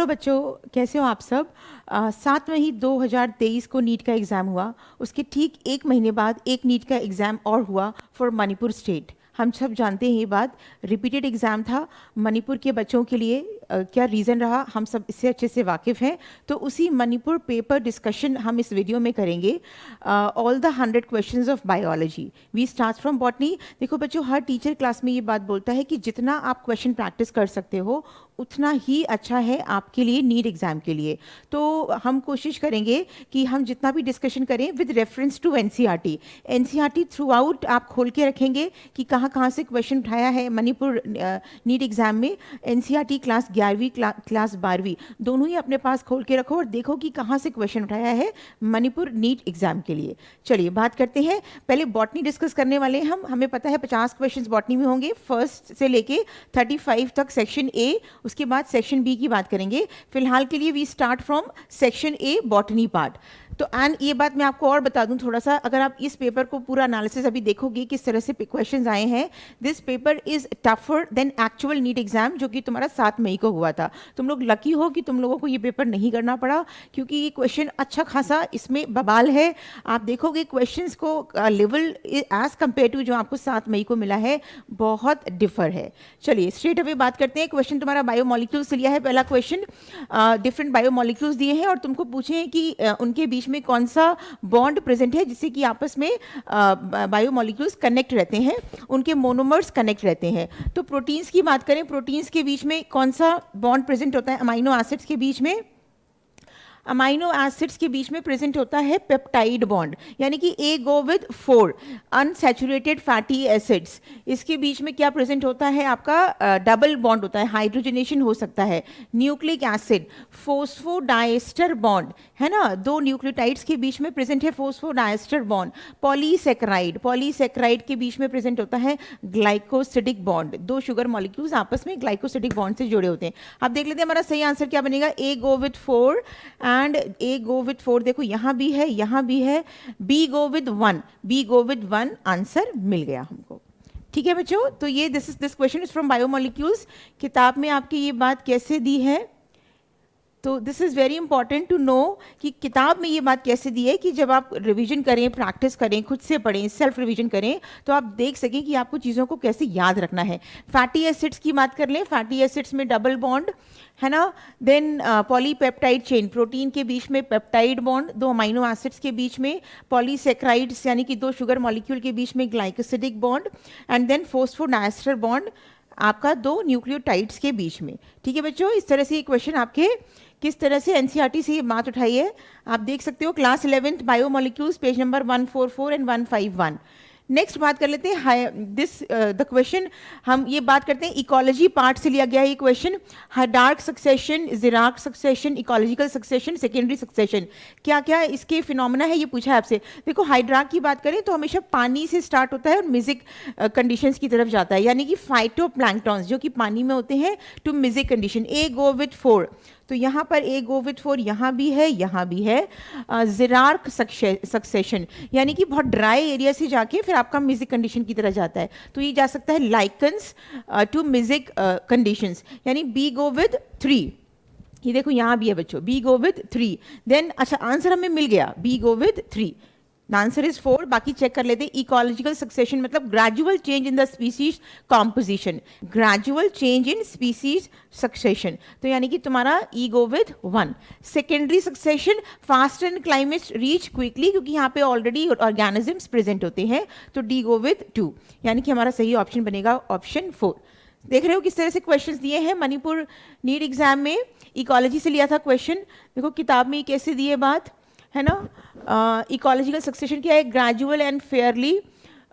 Hello बच्चों, कैसे हो आप सब। 7 मई 2023 को नीट का एग्ज़ाम हुआ। उसके ठीक एक महीने बाद एक नीट का एग्ज़ाम और हुआ फॉर मणिपुर स्टेट। हम सब जानते हैं ये बात, रिपीटेड एग्ज़ाम था मणिपुर के बच्चों के लिए। क्या रीज़न रहा हम सब इससे अच्छे से वाकिफ़ हैं। तो उसी मणिपुर पेपर डिस्कशन हम इस वीडियो में करेंगे। All the 100 questions of biology we start from botany. देखो बच्चों, हर टीचर क्लास में ये बात बोलता है कि जितना आप क्वेश्चन प्रैक्टिस कर सकते हो उतना ही अच्छा है आपके लिए नीट एग्ज़ाम के लिए। तो हम कोशिश करेंगे कि हम जितना भी डिस्कशन करें with reference to NCERT. NCERT throughout आप खोल के रखेंगे कि कहाँ कहाँ से क्वेश्चन उठाया है मणिपुर नीट एग्ज़ाम में। एनसीईआरटी क्लास 11वीं क्लास 12वीं दोनों ही अपने पास खोल के रखो और देखो कि कहाँ से क्वेश्चन उठाया है मणिपुर नीट एग्ज़ाम के लिए। चलिए बात करते हैं, पहले बॉटनी डिस्कस करने वाले हैं हम। हमें पता है 50 क्वेश्चन बॉटनी में होंगे, फर्स्ट से लेके 35 तक सेक्शन ए, उसके बाद सेक्शन बी की बात करेंगे। फिलहाल के लिए we start from section A botany part. तो एंड ये बात मैं आपको और बता दूं थोड़ा सा, अगर आप इस पेपर को पूरा एनालिसिस अभी देखोगे किस तरह से क्वेश्चंस आए हैं, this paper is tougher than actual NEET exam जो कि तुम्हारा 7 मई को हुआ था। तुम लोग लकी हो कि तुम लोगों को ये पेपर नहीं करना पड़ा, क्योंकि ये क्वेश्चन अच्छा खासा इसमें बवाल है। आप देखोगे क्वेश्चंस को लेवल एज कंपेयर टू जो आपको 7 मई को मिला है बहुत डिफर है। चलिए स्ट्रेट अवे बात करते हैं। क्वेश्चन तुम्हारा बायोमोलिक्यूल्स से लिया है। पहला क्वेश्चन, डिफरेंट बायोमोलिक्यूल्स दिए हैं और तुमको पूछे हैं कि उनके बीच में कौन सा बॉन्ड प्रेजेंट है जिससे कि आपस में बायोमोलिक्यूल्स कनेक्ट रहते हैं, उनके मोनोमर्स कनेक्ट रहते हैं। तो प्रोटीन्स की बात करें, प्रोटीन्स के बीच में कौन सा बॉन्ड प्रेजेंट होता है अमीनो एसिड्स के बीच में? अमीनो एसिड्स के बीच में प्रेजेंट होता है पेप्टाइड बॉन्ड, यानी कि a go with 4 unsaturated fatty acids. इसके बीच में क्या प्रेजेंट होता है आपका डबल बॉन्ड होता है, हाइड्रोजनेशन हो सकता है। न्यूक्लिक एसिड फोस्फोडाइस्टर बॉन्ड है ना, दो न्यूक्लियोटाइड्स के बीच में प्रेजेंट है फोस्फोडाइस्टर बॉन्ड। पॉलीसेक्राइड, पॉलीसेक्राइड के बीच में प्रेजेंट होता है ग्लाइकोसिडिक बॉन्ड। दो शुगर मॉलिक्यूल्स आपस में ग्लाइकोसिडिक बॉन्ड से जुड़े होते हैं। आप देख लेते हैं हमारा सही आंसर क्या बनेगा, a go with 4 and a go with 4। देखो यहाँ भी है, यहाँ भी है। B go with 1, b go with 1 answer मिल गया हमको। ठीक है बच्चों, तो ये this question is from biomolecules. किताब में आपकी ये बात कैसे दी है, तो this is very important to know कि किताब में ये बात कैसे दी है कि जब आप रिवीजन करें, प्रैक्टिस करें, खुद से पढ़ें, सेल्फ रिवीजन करें, तो आप देख सकें कि आपको चीज़ों को कैसे याद रखना है। फैटी एसिड्स की बात कर लें, फैटी एसिड्स में डबल बॉन्ड है ना। देन पॉलीपेप्टाइड चेन, प्रोटीन के बीच में पेप्टाइड बॉन्ड, दो अमीनो एसिड्स के बीच में। पॉलीसेक्राइड्स यानी कि दो शुगर मॉलिक्यूल के बीच में glycosidic bond. And then phosphodiester bond आपका दो न्यूक्लियोटाइड्स के बीच में। ठीक है बच्चों, इस तरह से ये क्वेश्चन आपके किस तरह से एनसीईआरटी से ये बात उठाई है आप देख सकते हो। Class 11th biomolecules, page number 144 and 151। Next बात कर लेते हैं दिस द क्वेश्चन, हम ये बात करते हैं इकोलॉजी पार्ट से लिया गया है ये question. Hydrarch succession, xerarch succession, ecological succession, secondary succession, क्या क्या इसके फिनोमेना है ये पूछा है आपसे। देखो हाइड्रार्क की बात करें तो हमेशा पानी से स्टार्ट होता है और मिजिक कंडीशंस की तरफ जाता है, यानी कि फाइटोप्लैंक्टॉन्स जो कि पानी में होते हैं to mesic condition. A go with 4, तो यहाँ पर ए गो विथ 4, यहाँ भी है, यहाँ भी है। ज़िरार्क सक्सेशन यानी कि बहुत ड्राई एरिया से जाके फिर आपका मिजिक कंडीशन की तरह जाता है, तो ये जा सकता है लाइकन्स टू मिजिक कंडीशंस, यानी बी गो विद 3। ये देखो यहाँ भी है बच्चों, बी गो विद 3। देन अच्छा आंसर हमें मिल गया, b go with 3। The answer is 4। बाकी चेक कर लेते हैं। इकोलॉजिकल सक्सेशन मतलब gradual change in the species composition, gradual change in species succession, तो यानी कि तुम्हारा e go with 1। Secondary succession, fast and climate reach quickly, क्योंकि यहाँ पे ऑलरेडी ऑर्गेनिजम्स प्रेजेंट होते हैं, तो डी गो विद 2, यानी कि हमारा सही ऑप्शन बनेगा ऑप्शन 4। देख रहे हो किस तरह से क्वेश्चंस दिए हैं मणिपुर नीट एग्जाम में। इकोलॉजी से लिया था क्वेश्चन, देखो किताब में कैसे दिए बात है ना। इकोलॉजिकल सक्सेशन क्या है, gradual and Fairlie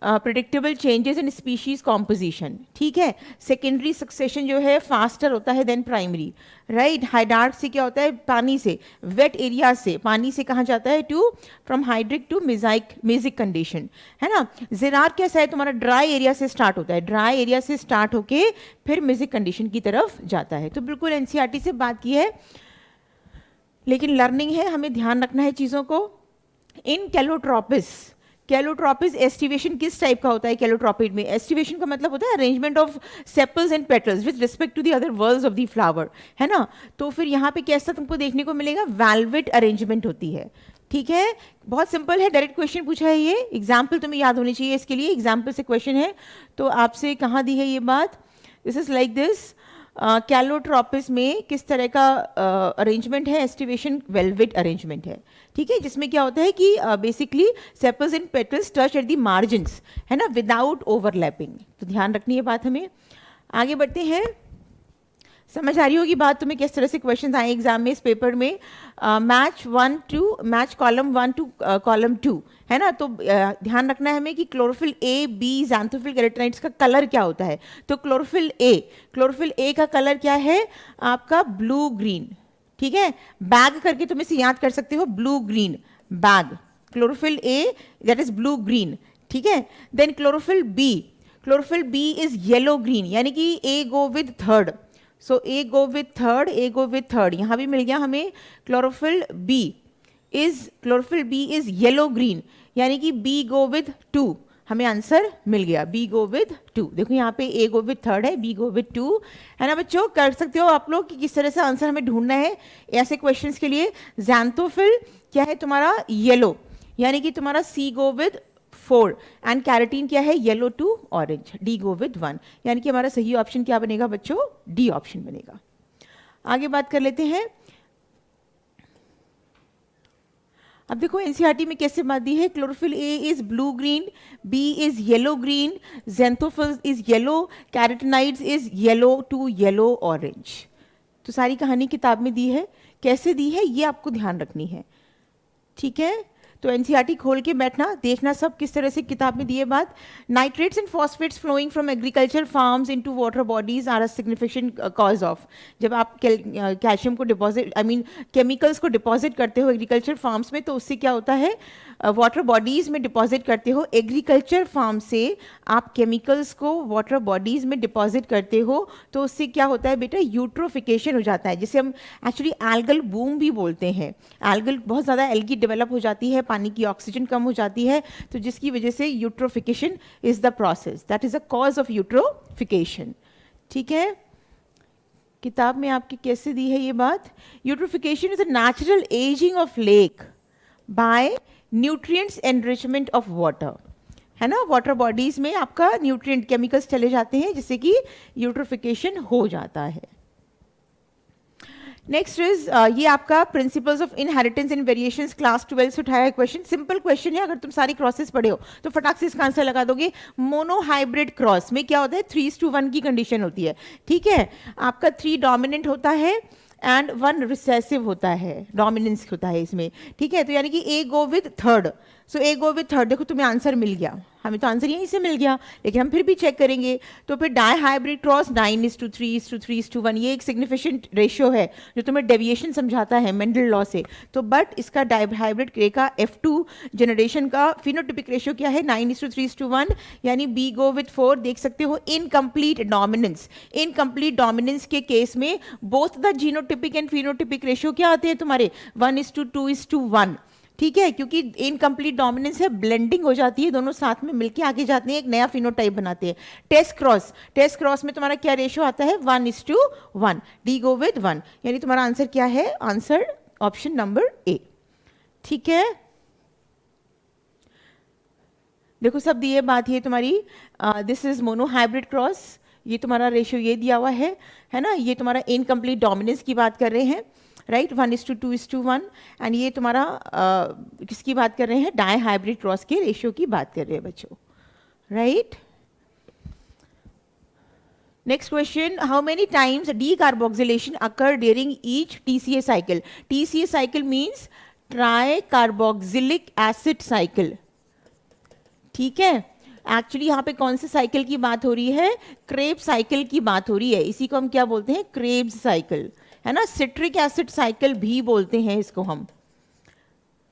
predictable changes in species composition. ठीक है, सेकेंडरी सक्सेशन जो है फास्टर होता है देन प्राइमरी, राइट। हाइडार्क से क्या होता है, पानी से, वेट एरिया से, पानी से कहाँ जाता है to, from hydric to mesic condition, है ना। ज़िरार्क कैसा है, तुम्हारा ड्राई एरिया से स्टार्ट होता है, ड्राई एरिया से स्टार्ट होके फिर मिजिक कंडीशन की तरफ जाता है। तो बिल्कुल एनसीईआरटी से बात की है, लेकिन लर्निंग है, हमें ध्यान रखना है चीज़ों को। इन कैलोट्रोपिस, कैलोट्रॉपिस एस्टिवेशन किस टाइप का होता है? कैलोट्रॉपिड में एस्टिवेशन का मतलब होता है arrangement of sepals and petals with respect to the other whorls of the flower, है ना। तो फिर यहाँ पे कैसा तुमको देखने को मिलेगा? वेलवेट अरेंजमेंट होती है, ठीक है। बहुत सिंपल है, डायरेक्ट क्वेश्चन पूछा है ये, एग्जाम्पल तुम्हें याद होनी चाहिए इसके लिए, एग्जाम्पल से क्वेश्चन है। तो आपसे कहाँ दी है ये बात? This is like this, Calotropis में किस तरह का अरेंजमेंट है? एस्टिवेशन वेलवेट अरेंजमेंट है, ठीक है, जिसमें क्या होता है कि basically sepals and petals touch at the margins, है ना, विदाउट ओवरलैपिंग। तो ध्यान रखनी है बात हमें। आगे बढ़ते हैं। समझ आ रही होगी बात तुम्हें किस तरह से क्वेश्चन आए एग्जाम में इस पेपर में? मैच कॉलम 1 टू कॉलम 2, है ना। तो ध्यान रखना है हमें कि क्लोरोफिल ए, बी, ज़ैंथोफिल केराटिनॉइड्स का कलर क्या होता है? तो क्लोरोफिल ए का कलर क्या है आपका? ब्लू ग्रीन, ठीक है। बैग करके तुम इसे याद कर सकते हो, blue green bag, chlorophyll a that is blue green, ठीक है। Then chlorophyll b is yellow green, यानी कि a go with third, so a go with third, यहाँ भी मिल गया हमें। Chlorophyll b is yellow green, यानी कि बी गो विथ 2, हमें आंसर मिल गया, बी गो विथ 2। देखो यहाँ पे ए गो विथ थर्ड है, बी गो विथ 2, है ना बच्चों। कर सकते हो आप लोग कि किस तरह से आंसर हमें ढूंढना है ऐसे क्वेश्चंस के लिए। ज़ैंथोफिल क्या है तुम्हारा? येलो, यानी कि तुम्हारा C go with 4 and carotene क्या है? Yellow to orange, D go with 1, यानी कि हमारा सही ऑप्शन क्या बनेगा बच्चों? डी ऑप्शन बनेगा। आगे बात कर लेते हैं। अब देखो एनसीईआरटी में कैसे बात दी है? Chlorophyll a is blue green, b is yellow green, xanthophyll is yellow, carotenoids is yellow to yellow orange. तो सारी कहानी किताब में दी है, कैसे दी है ये आपको ध्यान रखनी है, ठीक है। तो एनसीईआरटी खोल के बैठना, देखना सब किस तरह से किताब में दिए बात। Nitrates and phosphates flowing from agriculture farms into water bodies are a significant cause of. जब आप कैल्शियम को डिपॉजिट, केमिकल्स को डिपॉजिट करते हो एग्रीकल्चर फार्म्स में, तो उससे क्या होता है? वाटर बॉडीज़ में डिपॉजिट करते हो, एग्रीकल्चर फार्म से आप केमिकल्स को वाटर बॉडीज़ में डिपॉजिट करते हो, तो उससे क्या होता है बेटा? यूट्रोफिकेशन हो जाता है, जिसे हम एक्चुअली एल्गल बूम भी बोलते हैं। एल्गल, बहुत ज़्यादा एल्गी डेवलप हो जाती है, पानी की ऑक्सीजन कम हो जाती है, तो जिसकी वजह से eutrophication is the process, that is a cause of eutrophication, ठीक है। किताब में आपकी कैसे दी है ये बात? Eutrophication is a natural ageing of lake bye nutrients enrichment of water, है ना। वाटर बॉडीज में आपका न्यूट्रिएंट केमिकल्स चले जाते हैं जिससे कि यूट्रोफिकेशन हो जाता है। नेक्स्ट इज ये आपका principles of inheritance and variations class 12 से उठाया है क्वेश्चन। सिंपल क्वेश्चन है, अगर तुम सारी क्रॉसेस पढ़े हो तो फटाक से इसका आंसर लगा दोगे। मोनोहाइब्रिड क्रॉस में क्या होता है? 3:1 की कंडीशन होती है, ठीक है। आपका 3 डोमिनेंट होता है एंड 1 रिसेसिव होता है, डोमिनेंस होता है इसमें, ठीक है। तो यानी कि a go with third, so a go with third. देखो तुम्हें आंसर मिल गया, हमें तो आंसर यहीं से मिल गया, लेकिन हम फिर भी चेक करेंगे। तो फिर डाई हाइब्रिड क्रॉस 9:3:3:1, ये एक सिग्निफिकेंट रेशियो है जो तुम्हें डेविएशन समझाता है मेंडल लॉ से। तो बट इसका डाई हाइब्रिड क्रे का F2 जनरेशन का फिनोटिपिक रेशियो क्या है? 9:3:1, यानी बी गो विथ 4। देख सकते हो इनकम्प्लीट डोमिनेंस, इनकम्प्लीट डोमिनेंस के केस में both the genotypic and phenotypic ratio क्या आते हैं तुम्हारे? 1:2:1, ठीक है, क्योंकि इनकम्प्लीट डोमिनेंस है, ब्लेंडिंग हो जाती है, दोनों साथ में मिलके आगे जाते हैं, एक नया फिनोटाइप बनाते हैं। टेस्ट क्रॉस में तुम्हारा क्या रेशियो आता है? 1:1, डी गो विद 1, यानी तुम्हारा आंसर क्या है? आंसर ऑप्शन नंबर ए, ठीक है। देखो सब दिए बात ये तुम्हारी, दिस इज मोनोहाइब्रिड क्रॉस, ये तुम्हारा रेशियो ये दिया हुआ है ना। ये तुम्हारा इनकम्प्लीट डोमिनेंस की बात कर रहे हैं, राइट, 1:2:1, एंड ये तुम्हारा किसकी बात कर रहे हैं? डाई हाइब्रिड क्रॉस के रेशियो की बात कर रहे हैं बच्चों, right. Next question, how many times decarboxylation occur during each TCA cycle? TCA cycle means try carboxylic acid cycle, ठीक है। एक्चुअली यहाँ पे कौन से साइकिल की बात हो रही है? क्रेब्स साइकिल की बात हो रही है, इसी को हम क्या बोलते हैं? क्रेब्स साइकिल, है ना। सिट्रिक एसिड साइकिल भी बोलते हैं इसको हम,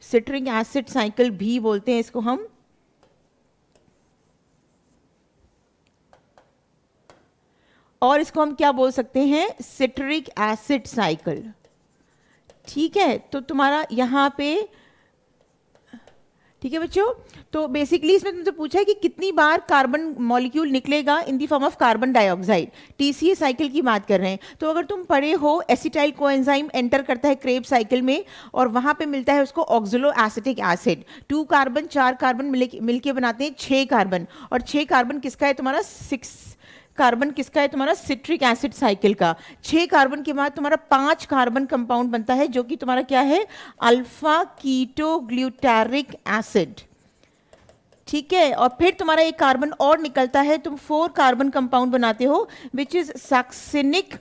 सिट्रिक एसिड साइकिल भी बोलते हैं इसको हम, और इसको हम क्या बोल सकते हैं? सिट्रिक एसिड साइकिल, ठीक है। तो तुम्हारा यहाँ पे, ठीक है बच्चों। तो बेसिकली इसमें तुमसे पूछा है कि कितनी बार कार्बन मॉलिक्यूल निकलेगा in the form of carbon dioxide, TCA cycle की बात कर रहे हैं। तो अगर तुम पढ़े हो एसिटाइल कोएंजाइम एंटर करता है क्रेब साइकिल में और वहां पे मिलता है उसको ऑक्सलो एसिटिक एसिड, 2 कार्बन 4 कार्बन मिलके बनाते हैं 6 कार्बन, और 6 कार्बन किसका है तुम्हारा, 6 कार्बन किसका है तुम्हारा, सिट्रिक एसिड साइकिल का। 6 कार्बन के बाद तुम्हारा 5 कार्बन कंपाउंड बनता है जो कि तुम्हारा क्या है, अल्फा कीटो ग्लूटारिक एसिड। ठीक है, और फिर तुम्हारा एक कार्बन और निकलता है, तुम 4 कार्बन कंपाउंड बनाते हो विच इज सक्सिनिक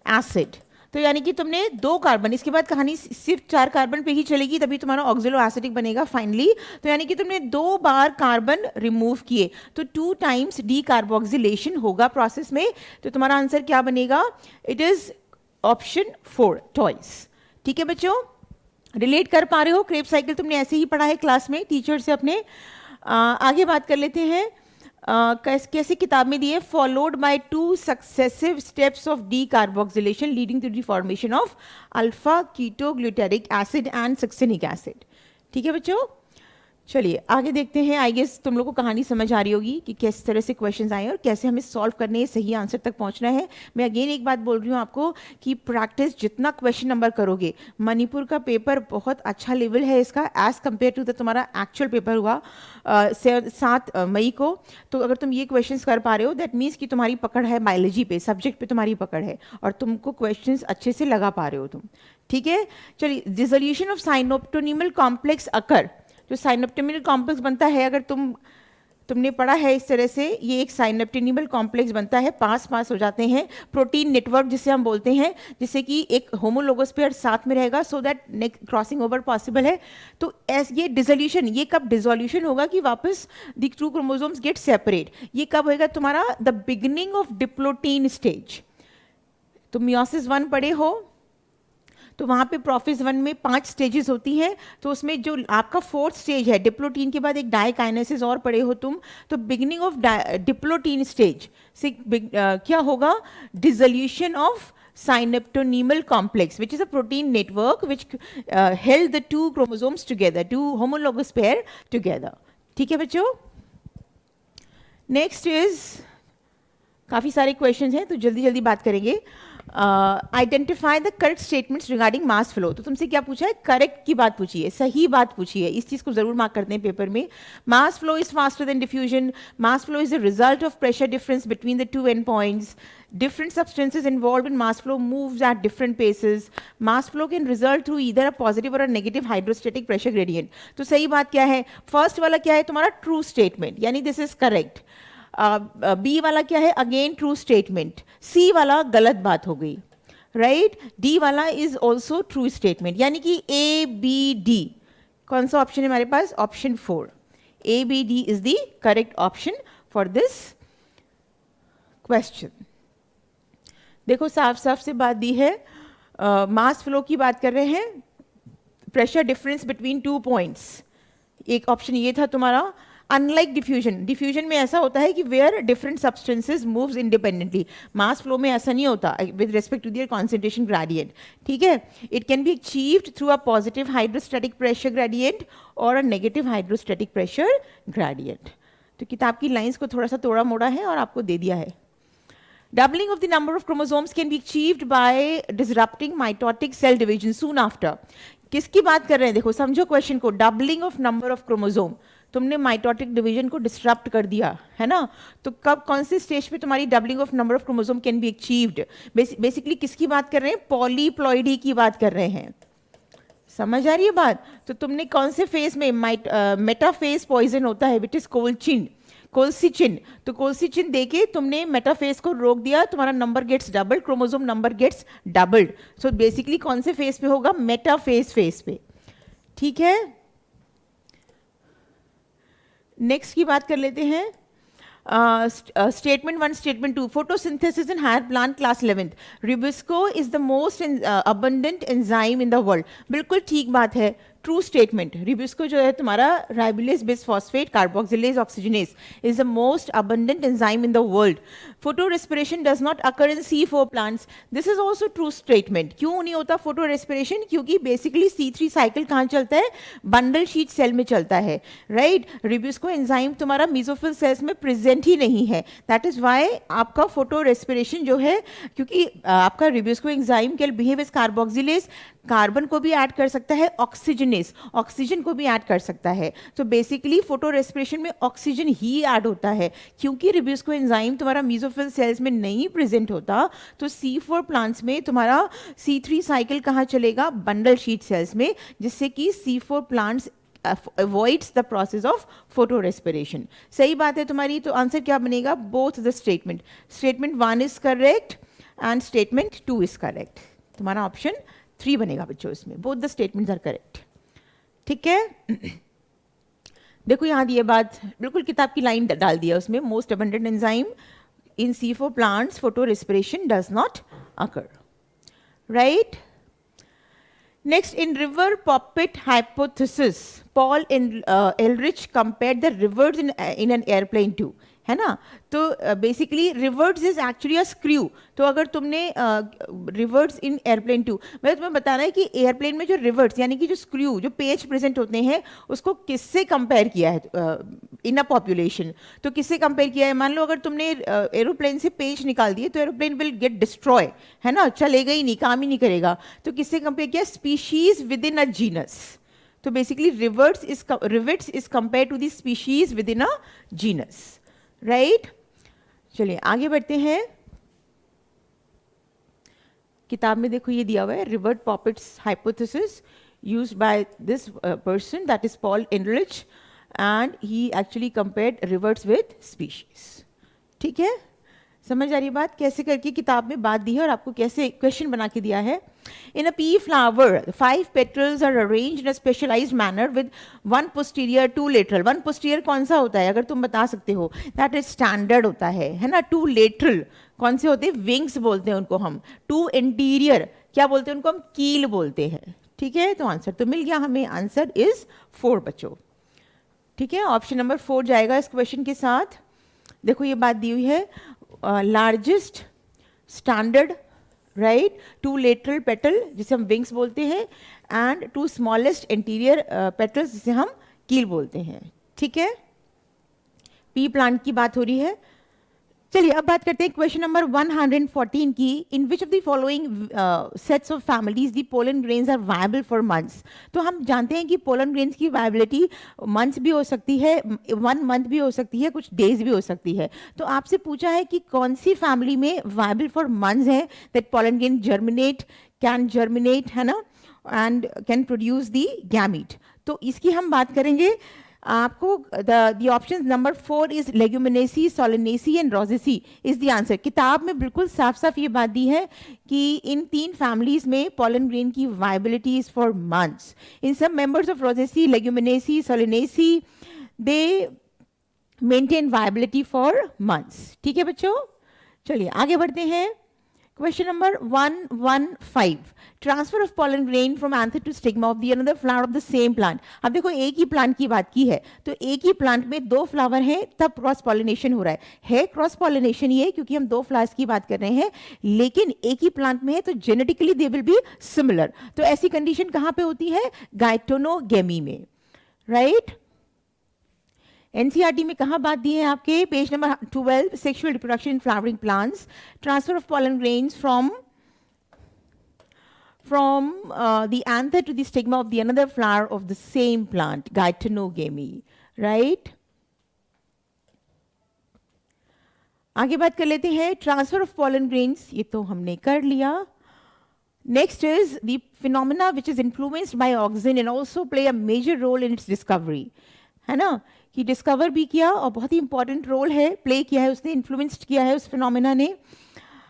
एसिड। तो यानी कि तुमने 2 कार्बन, इसके बाद कहानी सिर्फ 4 कार्बन पे ही चलेगी, तभी तुम्हारा ऑक्सिलो एसिडिक बनेगा फाइनली। तो यानी कि तुमने 2 बार कार्बन रिमूव किए, तो 2 टाइम्स डी कार्बोक्सिलेशन होगा प्रोसेस में। तो तुम्हारा आंसर क्या बनेगा, इट इज ऑप्शन 4 टॉइस। ठीक है बच्चों, रिलेट कर पा रहे हो, क्रेब साइकिल तुमने ऐसे ही पढ़ा है क्लास में टीचर से अपने। आगे बात कर लेते हैं, कैसे किताब में दिए, followed by 2 successive steps of decarboxylation leading to the formation of alpha keto glutaric acid and succinic acid. ठीक है बच्चों, चलिए आगे देखते हैं। आई गेस तुम लोग को कहानी समझ आ रही होगी कि किस तरह से क्वेश्चंस आए और कैसे हमें सॉल्व करने हैं, सही आंसर तक पहुंचना है। मैं अगेन एक बात बोल रही हूँ आपको कि प्रैक्टिस जितना क्वेश्चन नंबर करोगे, मणिपुर का पेपर बहुत अच्छा लेवल है इसका एज कम्पेयर टू द तुम्हारा एक्चुअल पेपर हुआ 7 मई को। तो अगर तुम ये क्वेश्चन कर पा रहे हो दैट मीन्स कि तुम्हारी पकड़ है बायोलॉजी पे, सब्जेक्ट पे तुम्हारी पकड़ है और तुमको क्वेश्चन अच्छे से लगा पा रहे हो तुम। ठीक है, चलिए, डिसोल्यूशन ऑफ साइनोप्टोनिमल कॉम्प्लेक्स अकर, जो साइनोप्टेनिमल कॉम्प्लेक्स बनता है, अगर तुमने पढ़ा है इस तरह से, ये एक साइनोप्टेनिमल कॉम्प्लेक्स बनता है, पास हो जाते हैं, प्रोटीन नेटवर्क जिसे हम बोलते हैं, जिससे कि एक होमोलोगस पेयर साथ में रहेगा so that crossing over possible है। तो ये डिसोल्यूशन, ये कब डिसोल्यूशन होगा कि वापस द 2 क्रोमोसोम्स गेट सेपरेट, ये कब होएगा तुम्हारा, the beginning of diplotene stage. तो मियोसिस 1 पढ़े हो, तो वहाँ पे प्रोफेज 1 में 5 स्टेजेस होती हैं, तो उसमें जो आपका 4th स्टेज है डिप्लोटीन के बाद एक डाइकाइनेसिस और पढ़े हो तुम, तो बिगिनिंग ऑफ डिप्लोटीन स्टेज से क्या होगा, dissolution of synaptonemal complex which is a protein network which held the 2 chromosomes together, 2 homologous pair together. ठीक है बच्चों, नेक्स्ट इज, काफ़ी सारे क्वेश्चंस हैं तो जल्दी जल्दी बात करेंगे। Identify the correct statements regarding mass flow. तो तुमसे क्या पूछा है, करेक्ट की बात पूछी है, सही बात पूछी है, इस चीज़ को जरूर मार्क करते हैं पेपर में। Mass flow is faster than diffusion, mass flow is the result of pressure difference between the 2 and points, different substances involved in mass flow moves at different paces, mass flow can result through either a positive or a negative hydrostatic pressure gradient। तो सही बात क्या है, first वाला क्या है तुम्हारा, true statement, यानी दिस इज करेक्ट। बी वाला क्या है, अगेन ट्रू स्टेटमेंट, सी वाला गलत बात हो गई, राइट। डी वाला इज ऑल्सो ट्रू स्टेटमेंट, यानी कि ए बी डी, कौन सा ऑप्शन है हमारे पास, option 4, a b d is the correct option for this question. देखो साफ साफ से बात दी है, मास फ्लो की बात कर रहे हैं, प्रेशर डिफरेंस बिटवीन 2 पॉइंट्स, एक ऑप्शन ये था तुम्हारा। अनलाइक डिफ्यूजन, डिफ्यूजन में ऐसा होता है कि where different substances moves independently, mass flow में ऐसा नहीं होता with respect to their concentration gradient. ठीक है, it can be achieved through a positive hydrostatic pressure gradient और a negative hydrostatic pressure gradient. तो किताब की लाइंस को थोड़ा सा तोड़ा मोड़ा है और आपको दे दिया है। Doubling of the number of chromosomes can be achieved by disrupting mitotic cell division soon after। किसकी बात कर रहे हैं, देखो समझो क्वेश्चन को, doubling of number of chromosome, तुमने माइटोटिक डिवीजन को डिस्टरप्ट कर दिया है ना, तो कब कौन से स्टेज पे तुम्हारी doubling of number of chromosome can be achieved. Basically किसकी बात कर रहे हैं, पॉलीप्लॉइडी की बात कर रहे हैं, समझ आ रही है बात। तो तुमने कौन से फेज में, मेटाफेज पॉइजन होता है विच इज कोलसिचिन, तो कोलसिचिन देके तुमने मेटाफेज को रोक दिया, तुम्हारा number gets doubled, chromosome number gets doubled. So basically कौन से फेज पे होगा, मेटाफेज फेज पे। ठीक है, नेक्स्ट की बात कर लेते हैं। Statement 1, statement 2, photosynthesis in higher plant class 11th, rubisco is the most abundant enzyme in the world. बिल्कुल ठीक बात है, ट्रू स्टेटमेंट, रिब्यूस्को जो है तुम्हारा ribulose bisphosphate carboxylase oxygenase is the most abundant enzyme in the world. Photorespiration does not occur in C4 plants. This is also true statement. क्यों नहीं होता फोटो रेस्पिरेशन? क्योंकि बेसिकली C3 साइकिल कहाँ चलता है? बंडल शीट सेल में चलता है, राइट. रिब्यूस्को एंजाइम तुम्हारा मेसोफिल सेल्स में प्रेजेंट ही नहीं है. दैट इज वाई आपका फोटो रेस्पिरेशन जो है, क्योंकि आपका rubisco enzyme can behave as carboxylase, carbon को भी ऐड कर सकता है, ऑक्सीजनेस ऑक्सीजन को भी ऐड कर सकता है. तो बेसिकली फोटो रेस्पिरेशन में ऑक्सीजन ही ऐड होता है. क्योंकि रिब्यूस्को एंजाइम तुम्हारा मेसोफिल सेल्स में नहीं प्रेजेंट होता, तो C4 प्लांट्स में तुम्हारा C3 साइकिल कहाँ चलेगा? बंडल शीट सेल्स में, जिससे कि C4 plants avoids the process of photo respiration. सही बात है तुम्हारी. तो आंसर क्या बनेगा? Both the statement. Statement 1 is correct and statement 2 is correct. तुम्हारा ऑप्शन 3 बनेगा बच्चों इसमें. Both the statements are correct. ठीक है. देखो यहाँ दिए बात, बिल्कुल किताब की लाइन डाल दिया उसमें. Most abundant enzyme in C4 plants photo respiration does not occur, right. Next, in river poppet hypothesis, Paul Ehrlich compared the rivers in an airplane too. है ना. तो basically rivets is actually a screw. तो अगर तुमने reverts in airplane to, मतलब तुम्हें बताना है कि एयरप्लेन में जो रिवर्ट्स यानी कि जो स्क्रू, जो पेज प्रेजेंट होते हैं, उसको किससे कंपेयर किया है इन अ पॉपुलेशन. तो किससे कंपेयर किया है? मान लो अगर तुमने एरोप्लेन से पेज निकाल दिए तो एरोप्लेन विल गेट डिस्ट्रॉय, है ना, चलेगा ही नहीं, काम ही नहीं करेगा. तो किससे कंपेयर किया? Species within a genus. तो basically rivets is compare to the species within a genus, right. चलिए आगे बढ़ते हैं. किताब में देखो ये दिया हुआ है, rivet poppers hypothesis used by this person, that is Paul Ehrlich, and he actually compared reverts with species. ठीक है. समझ आ रही बात? कैसे करके किताब में बात दी है और आपको कैसे क्वेश्चन बना के दिया है. In a pea flower, 5 petals are arranged in a specialized manner with 1 posterior, 2 lateral. 1 posterior कौन सा होता है अगर तुम बता सकते हो? That is standard होता है ना. 2 lateral कौन से होते हैं? विंग्स बोलते हैं उनको हम. 2 interior क्या बोलते हैं उनको? हम कील बोलते हैं. ठीक है. तो आंसर तो मिल गया हमें. आंसर इज 4 बच्चों. ठीक है. ऑप्शन नंबर 4 जाएगा इस क्वेश्चन के साथ. देखो ये बात दी हुई है, largest standard, right, 2 lateral petal जिसे हम विंग्स बोलते हैं, एंड 2 स्मॉलेस्ट इंटीरियर पेटल्स जिसे हम कील बोलते हैं. ठीक है. पी प्लांट की बात हो रही है. चलिए अब बात करते हैं क्वेश्चन नंबर 114 की. In which of the following sets of families the pollen grains are viable for months. तो हम जानते हैं कि पोलन ग्रेन्स की वायबिलिटी मंथ्स भी हो सकती है, 1 मंथ भी हो सकती है, कुछ डेज भी हो सकती है. तो आपसे पूछा है कि कौन सी फैमिली में वायबल फॉर मंथ्स है, that pollen grain can germinate, है ना, and can produce the gamete. तो इसकी हम बात करेंगे. आपको the options number 4 is Leguminosae, Solanaceae and Rosaceae is the answer. किताब में बिल्कुल साफ साफ ये बात दी है कि इन 3 फैमिलीज में pollen grain की viability is for months. In some members of Rosaceae, Leguminosae, Solanaceae, they maintain viability for months. ठीक है बच्चों. चलिए आगे बढ़ते हैं. Question number 115. Transfer of pollen grain from anther to stigma of the another flower of the same plant. अब देखो एक ही प्लांट की बात की है, तो एक ही प्लांट में 2 फ्लावर हैं, तब क्रॉस पॉलिनेशन हो रहा है क्रॉस पॉलिनेशन ये क्योंकि हम 2 फ्लावर्स की बात कर रहे हैं, लेकिन एक ही प्लांट में है तो genetically they will be similar. तो ऐसी कंडीशन कहाँ पे होती है? गाइटोनोगेमी में, राइट. एनसीईआरटी में कहाँ बात दी है आपके? Page number 12, sexual reproduction in flowering plants, transfer of pollen grains from the anther to the stigma of the another flower of the same plant, gaetonogamy, right. आगे बात कर लेते हैं ट्रांसफर ऑफ pollen grains. ये तो हमने कर लिया. Next is the phenomena which is influenced by auxin and also play a major role in its discovery, है ना, कि डिस्कवर भी किया और बहुत ही इंपॉर्टेंट रोल है प्ले किया है उसने, इन्फ्लुएंस्ड किया है उस फिनोमेना ने.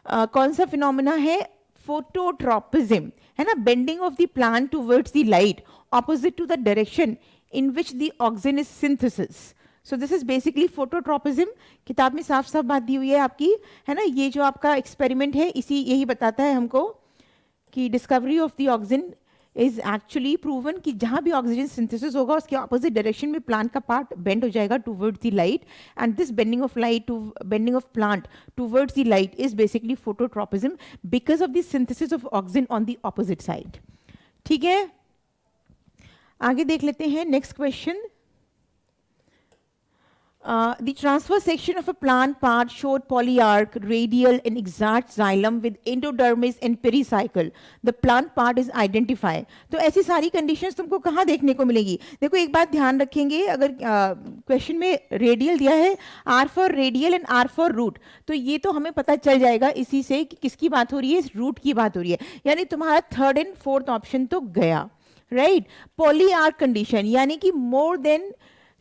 कौन सा फिनोमेना है? फोटोट्रोपिज्म, है ना, bending of the plant towards the light opposite to the direction in which the auxin is synthesis. So this is basically phototropism. किताब में साफ साफ बात दी हुई है आपकी, है ना. ये जो आपका एक्सपेरिमेंट है यही बताता है हमको कि discovery of the auxin is actually proven कि जहाँ भी ऑक्सीजन सिंथेसिस होगा उसके ऑपोजिट डायरेक्शन में प्लांट का पार्ट बेंड हो जाएगा towards the light, and this bending of light to bending of plant towards the light is basically phototropism because of the synthesis of oxygen on the opposite side. ठीक है, आगे देख लेते हैं next question. The transverse section of a plant part showed polyarch, radial and exact xylem with endodermis and pericycle. The plant part is identified. तो ऐसी सारी conditions तुमको कहाँ देखने को मिलेगी? देखो एक बात ध्यान रखेंगे, अगर क्वेश्चन में रेडियल दिया है, R for radial and R for root, तो ये तो हमें पता चल जाएगा इसी से कि किसकी बात हो रही है, रूट की बात हो रही है, यानी तुम्हारा थर्ड एंड फोर्थ ऑप्शन तो गया, राइट। पॉलीआर्क कंडीशन यानी कि मोर देन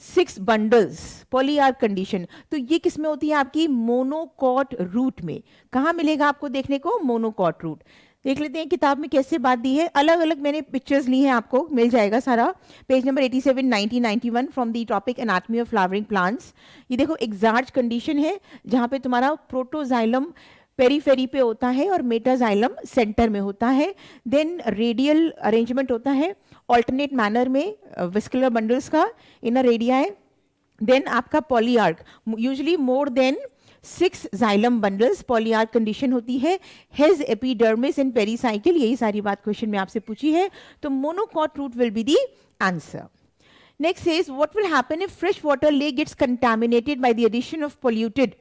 6 बंडल्स, पॉलीआर्क कंडीशन, तो ये किस में होती है आपकी मोनोकॉट रूट में। कहाँ मिलेगा आपको देखने को, मोनोकॉट रूट। देख लेते हैं किताब में कैसे बात दी है, अलग अलग मैंने पिक्चर्स ली हैं, आपको मिल जाएगा सारा, page number 87 90 91 from the topic anatomy of flowering plants. ये देखो एग्जैक्ट कंडीशन है जहाँ पे तुम्हारा प्रोटोजाइलम पेरीफेरी पे होता है और मेटाजाइलम सेंटर में होता है। देन रेडियल अरेंजमेंट होता है ऑल्टरनेट मैनर में विस्कुलर बंडल्स का, इनर रेडिया है। देन आपका polyarch, usually more than 6 xylem bundles, polyarch condition होती है। हेज एपिडर्मिस एंड पेरीसाइकिल, यही सारी बात क्वेश्चन में आपसे पूछी है, तो monocot root will be the answer. Next is what will happen if fresh water lake gets contaminated by the addition of polluted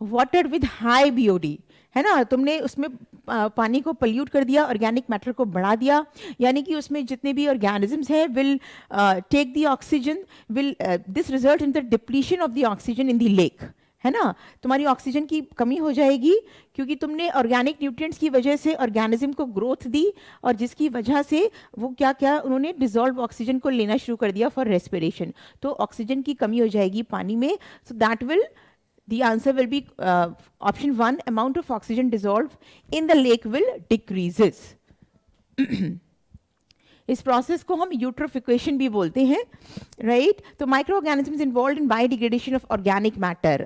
water with high BOD, है ना, तुमने उसमें पानी को पल्यूट कर दिया, ऑर्गेनिक मैटर को बढ़ा दिया, यानी कि उसमें जितने भी ऑर्गेनिजम्स हैं will take the oxygen, will this result in the depletion of the oxygen in the lake, है ना, तुम्हारी ऑक्सीजन की कमी हो जाएगी क्योंकि तुमने ऑर्गेनिक न्यूट्रिएंट्स की वजह से ऑर्गेनिज्म को ग्रोथ दी और जिसकी वजह से वो क्या क्या उन्होंने डिजॉल्व ऑक्सीजन को लेना शुरू कर दिया फॉर रेस्पिरेशन, तो ऑक्सीजन की कमी हो जाएगी पानी में। So that will the answer will be option 1, amount of oxygen dissolved in the lake will decreases. इस प्रोसेस को हम यूट्रोफिकेशन भी बोलते हैं, राइट। तो micro organisms involve in biodegradation of organic matter,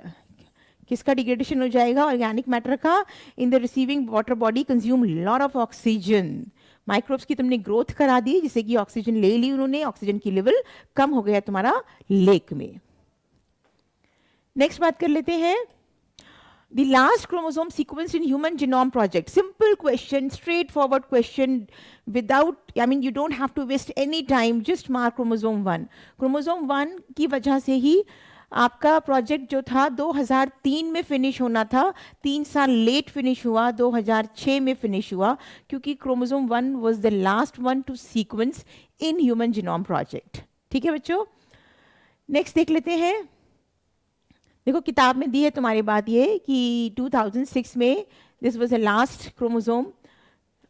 किसका डिग्रेडेशन हो जाएगा, ऑर्गेनिक मैटर का, in the receiving water body consume lot of oxygen. Microbes की तुमने ग्रोथ करा दी जिससे कि ऑक्सीजन ले ली उन्होंने, ऑक्सीजन की लेवल कम हो गया तुम्हारा लेक में। नेक्स्ट बात कर लेते हैं, the last chromosome sequence in human genome project. Simple question, straight forward question, without, I mean you don't have to waste any time, just mark chromosome 1। Chromosome 1 की वजह से ही आपका प्रोजेक्ट जो था 2003 में फिनिश होना था, 3 साल लेट फिनिश हुआ, 2006 में फिनिश हुआ, क्योंकि chromosome 1 was the last one two sequence in human genome project. ठीक है बच्चों, नेक्स्ट देख लेते हैं। देखो किताब में दी है तुम्हारी बात ये कि 2006 में this was the last chromosome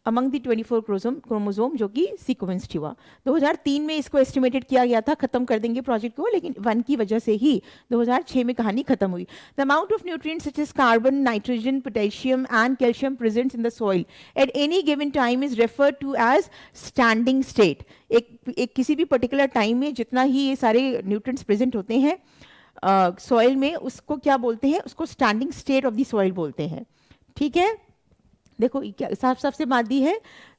among the 24 chromosome जो कि सीक्वेंस्ड हुआ। 2003 में इसको एस्टिमेटेड किया गया था खत्म कर देंगे प्रोजेक्ट को, लेकिन 1 की वजह से ही 2006 में कहानी खत्म हुई। The amount of nutrients such as carbon, nitrogen, potassium and calcium presents in the soil at any given time is referred to as standing state. एक किसी भी पर्टिकुलर टाइम में जितना ही ये सारे न्यूट्रिएंट्स प्रेजेंट होते हैं सॉइल में, उसको क्या बोलते हैं, उसको standing state of the soil बोलते हैं। ठीक है, देखो साफ साफ से बात दी है,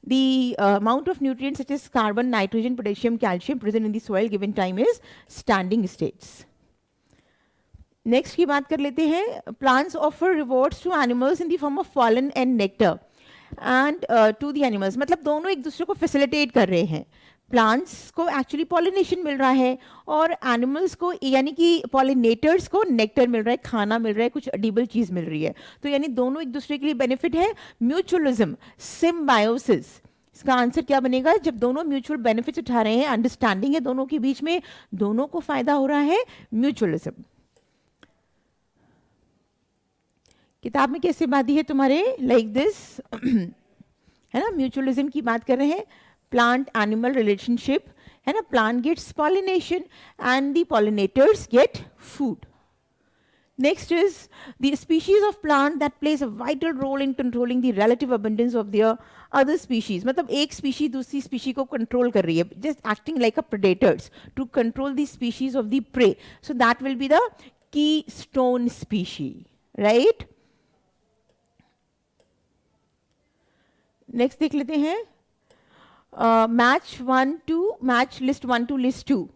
the amount of nutrients such as carbon, nitrogen, potassium, calcium present in the soil given time is standing states. Next की बात कर लेते हैं, plants offer rewards to animals in the form of pollen and nectar and to the animals, मतलब दोनों एक दूसरे को फैसिलिटेट कर रहे हैं। प्लांट्स को एक्चुअली पॉलिनेशन मिल रहा है और एनिमल्स को यानी कि पॉलिनेटर्स को नेक्टर मिल रहा है, खाना मिल रहा है, कुछ एडिबल चीज मिल रही है, तो यानी दोनों एक दूसरे के लिए बेनिफिट है। म्यूचुअलिज्म, सिम्बायोसिस, इसका आंसर क्या बनेगा, जब दोनों म्यूचुअल बेनिफिट्स उठा रहे हैं, अंडरस्टैंडिंग है दोनों के बीच में, दोनों को फायदा हो रहा है, म्यूचुअलिज्म। किताब में कैसे बात दी है तुम्हारे, लाइक दिस है ना, म्यूचुअलिज्म की बात कर रहे हैं, प्लांट एनिमल रिलेशनशिप, है ना, plant gets pollination and the pollinators get food. Next is the species of plant that plays a vital role in controlling the relative abundance of their other species. मतलब एक species दूसरी species को control कर रही है, just acting like a predators to control the species of the prey. So that will be the keystone species, right? Next देख लेते हैं, match list 1 to list 2।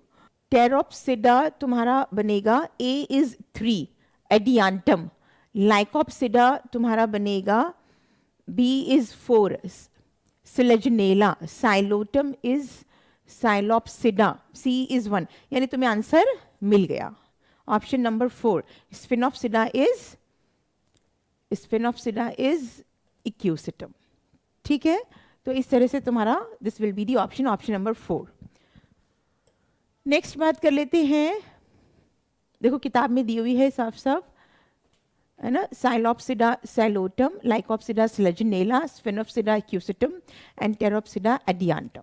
Pteropsida तुम्हारा बनेगा ए इज 3, एडियांटम। लाइकोप्सिडा तुम्हारा बनेगा B is 4, Selaginella. Psilotum is Psilopsida, C is 1। यानी तुम्हें answer मिल गया option number 4। Sphenopsida is Equisetum. ठीक है, तो इस तरह से तुम्हारा this will be the option number 4। Next बात कर लेते हैं, देखो किताब में दी हुई है साफ साफ, है ना। Psilopsida Psilotum, Lycopsida Selaginella, Sphenopsida Equisetum and Pteropsida Adiantum.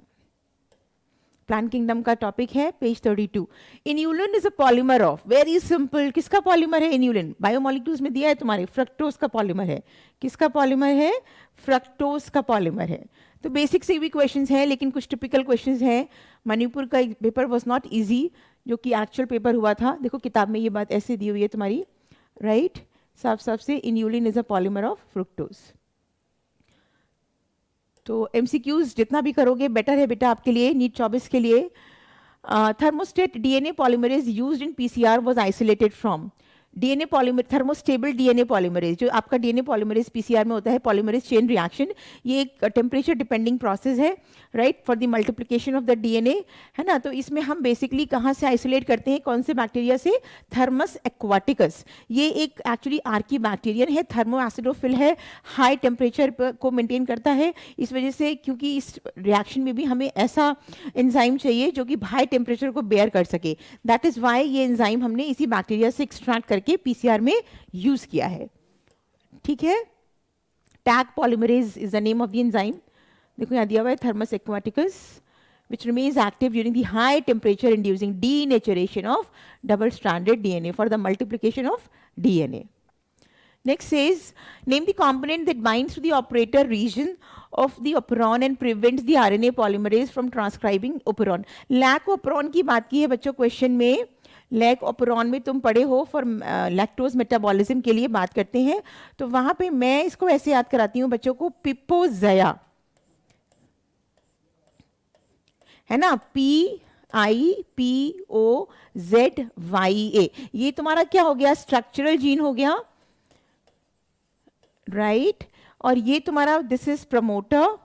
Plant kingdom का टॉपिक है page 32। Inulin is a polymer of, very simple, किसका पॉलीमर है इन्यूलिन? बायोमोलिक्यूल्स में दिया है तुम्हारे, फ्रक्टोज का पॉलीमर है। किसका पॉलीमर है? फ्रक्टोज का पॉलीमर है। तो बेसिक से भी क्वेश्चंस हैं, लेकिन कुछ टिपिकल क्वेश्चंस हैं। मणिपुर का पेपर वाज नॉट इजी, जो कि एक्चुअल पेपर हुआ था। देखो किताब में ये बात ऐसे दी हुई है तुम्हारी, राइट, साफ साफ से, inulin is a polymer of fructose. तो एमसीक्यूज जितना भी करोगे बेटर है बेटा आपके लिए, नीट 24 के लिए। Thermostat DNA polymerase used in PCR was isolated from. DNA polymer, thermostable DNA polymerase, जो आपका डीएनए पॉलीमरेज पीसीआर में होता है, पॉलीमरेज चेन रिएक्शन, ये एक टेम्परेचर डिपेंडिंग प्रोसेस है, right, for the multiplication of the DNA, है ना। तो इसमें हम बेसिकली कहाँ से आइसोलेट करते हैं, कौन से बैक्टीरिया से? Thermos aquaticus. ये एक एक्चुअली आर्की बैक्टीरियन है, थर्मो एसिडोफिल है, हाई टेम्परेचर को मेंटेन करता है। इस वजह से, क्योंकि इस रिएक्शन में भी हमें ऐसा एंजाइम चाहिए जो कि हाई टेम्परेचर को बेयर कर सके, दैट इज वाई ये एंजाइम हमने इसी बैक्टीरिया से एक्सट्रैक्ट करके पीसीआर में यूज किया है। ठीक है, tag polymerase is the name of the enzyme. देखो यहां दिया हुआ है, thermos aquaticus, which remains active during the high temperature inducing denaturation of double stranded DNA for the multiplication of DNA. Next says, name the component that binds to the operator region of the operon and prevents the RNA polymerase from transcribing operon. Lac operon की बात की है बच्चों question में। Lack operon में तुम पढ़े हो, फॉर लैक्टोज मेटाबॉलिज्म के लिए बात करते हैं। तो वहां पे मैं इसको ऐसे याद कराती हूँ बच्चों को, पिपोजया, है ना, PIPOZYA। ये तुम्हारा क्या हो गया? स्ट्रक्चरल जीन हो गया, राइट। और ये तुम्हारा दिस इज प्रमोटर,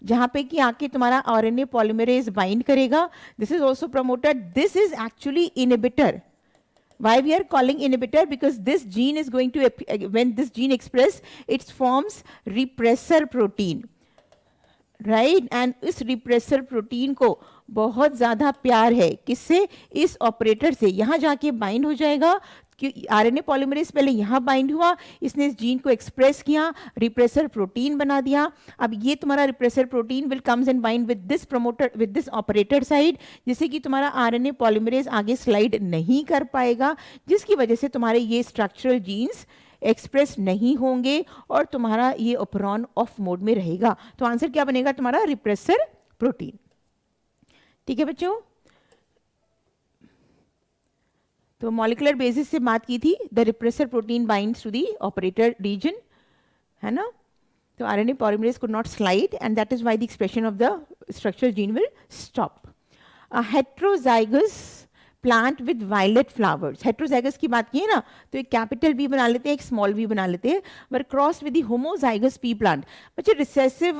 जहां पे कि आके तुम्हारा आरएनए पॉलीमरेज बाइंड करेगा। This is also promoter, this is actually inhibitor. Why we are calling inhibitor? Because this gene is going to, when this gene express, it forms repressor protein, right? And इस repressor protein को बहुत ज़्यादा प्यार है किससे? इस operator से। यहाँ जाके बाइंड हो जाएगा, कि आरएनए पॉलीमरेज पहले यहाँ बाइंड हुआ, इसने इस जीन को एक्सप्रेस किया, रिप्रेसर प्रोटीन बना दिया। अब ये तुम्हारा repressor protein will comes and bind with this promoter, with this operator side, जिससे कि तुम्हारा आरएनए पॉलीमरेज आगे स्लाइड नहीं कर पाएगा, जिसकी वजह से तुम्हारे ये स्ट्रक्चरल जीन्स एक्सप्रेस नहीं होंगे और तुम्हारा ये ओपरॉन ऑफ मोड में रहेगा। तो आंसर क्या बनेगा तुम्हारा? Repressor protein. ठीक है बच्चों, तो मॉलिकुलर बेसिस से बात की थी, the repressor protein binds to the operator region, है ना। तो RNA polymerase could not slide and that is why the expression of the structural gene will stop. Heterozygous plant with violet flowers, heterozygous की बात की है ना, तो एक कैपिटल बी बना लेते हैं, एक स्मॉल बी बना लेते हैं, वर cross with the homozygous pea plant. बच्चे रिसेसिव,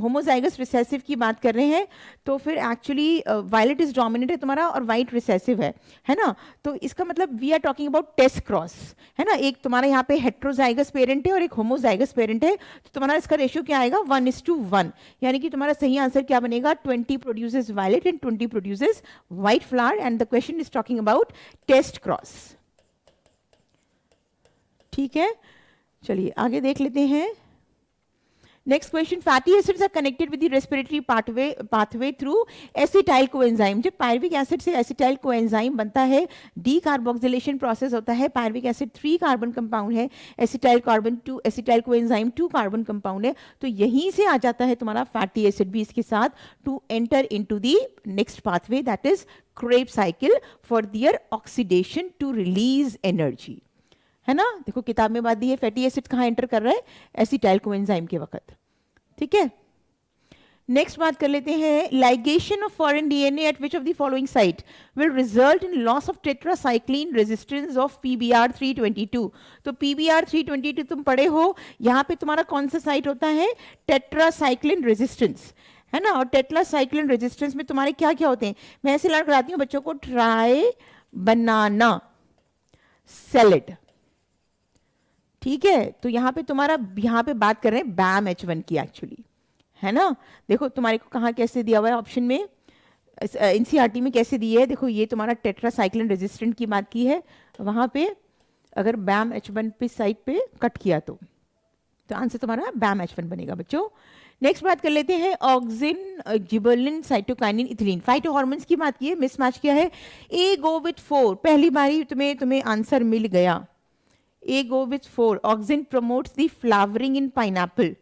होमोजाइगस रिसेसिव की बात कर रहे हैं, तो फिर एक्चुअली वायलेट इज डोमिनेंट है तुम्हारा और वाइट रिसेसिव है ना। तो इसका मतलब we are talking about test cross, है ना। एक तुम्हारा यहाँ पे हेट्रोजाइगस पेरेंट है और एक होमोजाइगस पेरेंट है, तो तुम्हारा इसका रेशियो क्या आएगा? 1:1, यानी कि तुम्हारा सही आंसर क्या बनेगा? 20 produces violet and 20 produces white flower, and the question is talking about test cross। ठीक है, चलिए आगे देख लेते हैं। Next question, fatty acids are connected with the respiratory pathway through acetyl coenzyme. जब पायरुविक एसिड से एसिटाइल कोएंजाइम बनता है, डीकार्बोक्सिलेशन प्रोसेस होता है। पायरुविक एसिड 3 कार्बन कंपाउंड है, एसिटाइल कोएंजाइम 2 कार्बन कंपाउंड है। तो यहीं से आ जाता है तुम्हारा फैटी एसिड भी इसके साथ, to enter into the next pathway, that is Krebs cycle for their oxidation to release energy, है ना। देखो किताब में बात दी है, फैटी एसिड कहाँ एंटर कर रहा है? एसिटाइल कोएंजाइम के वक्त। ठीक है, नेक्स्ट बात कर लेते हैं, ligation of foreign DNA at which of the following site will result in loss of tetracycline resistance of PBR 322। तो पीबीआर 322 तुम पढ़े हो, यहाँ पे तुम्हारा कौन सा साइट होता है, टेट्रासाइक्लिन रेजिस्टेंस, है ना। और टेट्रासाइक्लिन रेजिस्टेंस में तुम्हारे क्या क्या होते हैं, मैं ऐसे लर्न कराती हूँ बच्चों को, ट्राई बनाना सैलेड, ठीक है। तो यहाँ पे तुम्हारा, यहाँ पे बात कर रहे हैं बैम H1 की एक्चुअली, है ना। देखो तुम्हारे को कहाँ कैसे दिया हुआ है ऑप्शन में, एनसीईआरटी में कैसे दी है, देखो ये तुम्हारा टेट्रासाइक्लिन रेजिस्टेंट की बात की है, वहाँ पे अगर बैम H1 पे साइट पे कट किया तो आंसर तुम्हारा बैम H1 बनेगा बच्चों। नेक्स्ट बात कर लेते हैं, auxin, gibberellin, cytokinin, ethylene, phyto hormones की बात की है, मिसमैच किया है। ए गो विथ 4, पहली बारी तुम्हें आंसर मिल गया, A go with 4, auxin promotes the flowering in pineapple,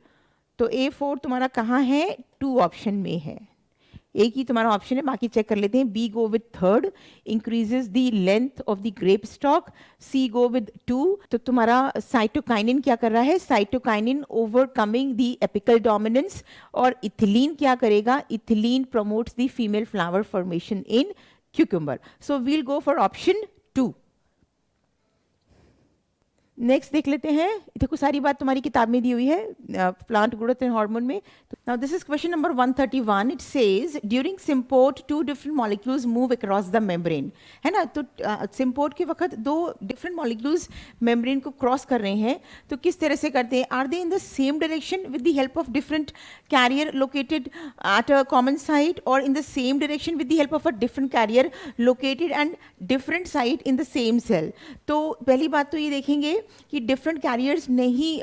तो A4 तुम्हारा कहाँ है, 2 ऑप्शन में है, एक ही तुम्हारा ऑप्शन है, बाकी चेक कर लेते हैं। B go with 3rd, increases the length of the grape stalk, C go with 2, तो तुम्हारा साइटोकाइनिन क्या कर रहा है, cytokinin overcoming the apical dominance, और इथिलीन क्या करेगा, ethylene promotes the female flower formation in cucumber, so we'll go for option 2। Next देख लेते हैं, देखो सारी बात तुम्हारी किताब में दी हुई है, प्लांट ग्रोथ एंड हार्मोन में। Now this is question number 131, it says during symport 2 different molecules move across the membrane, है ना। तो सिम्पोर्ट के वक्त 2 डिफरेंट मॉलिक्यूल्स मेम्ब्रेन को क्रॉस कर रहे हैं, तो किस तरह से करते हैं, are they in the same direction with the help of different carrier located at a common site, और in the same direction with the help of a different carrier located and different site in the same cell. तो पहली बात तो ये देखेंगे कि different carriers नहीं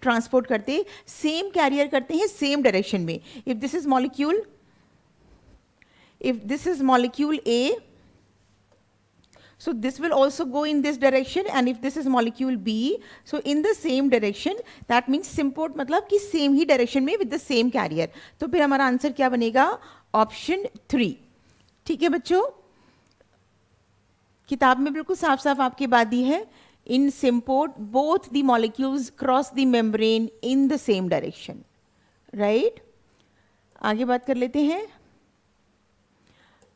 transport करते, सेम कैरियर करते हैं सेम डायरेक्शन में। If this is molecule A, so this will also go in this direction, and if this is molecule B, so in the same direction, that means symport मतलब कि same ही direction में with the same carrier। तो फिर हमारा answer क्या बनेगा, option 3, ठीक है बच्चों। किताब में बिल्कुल साफ साफ आपकी बात दी है, in symport both the molecules cross the membrane in the same direction, right। आगे बात कर लेते हैं,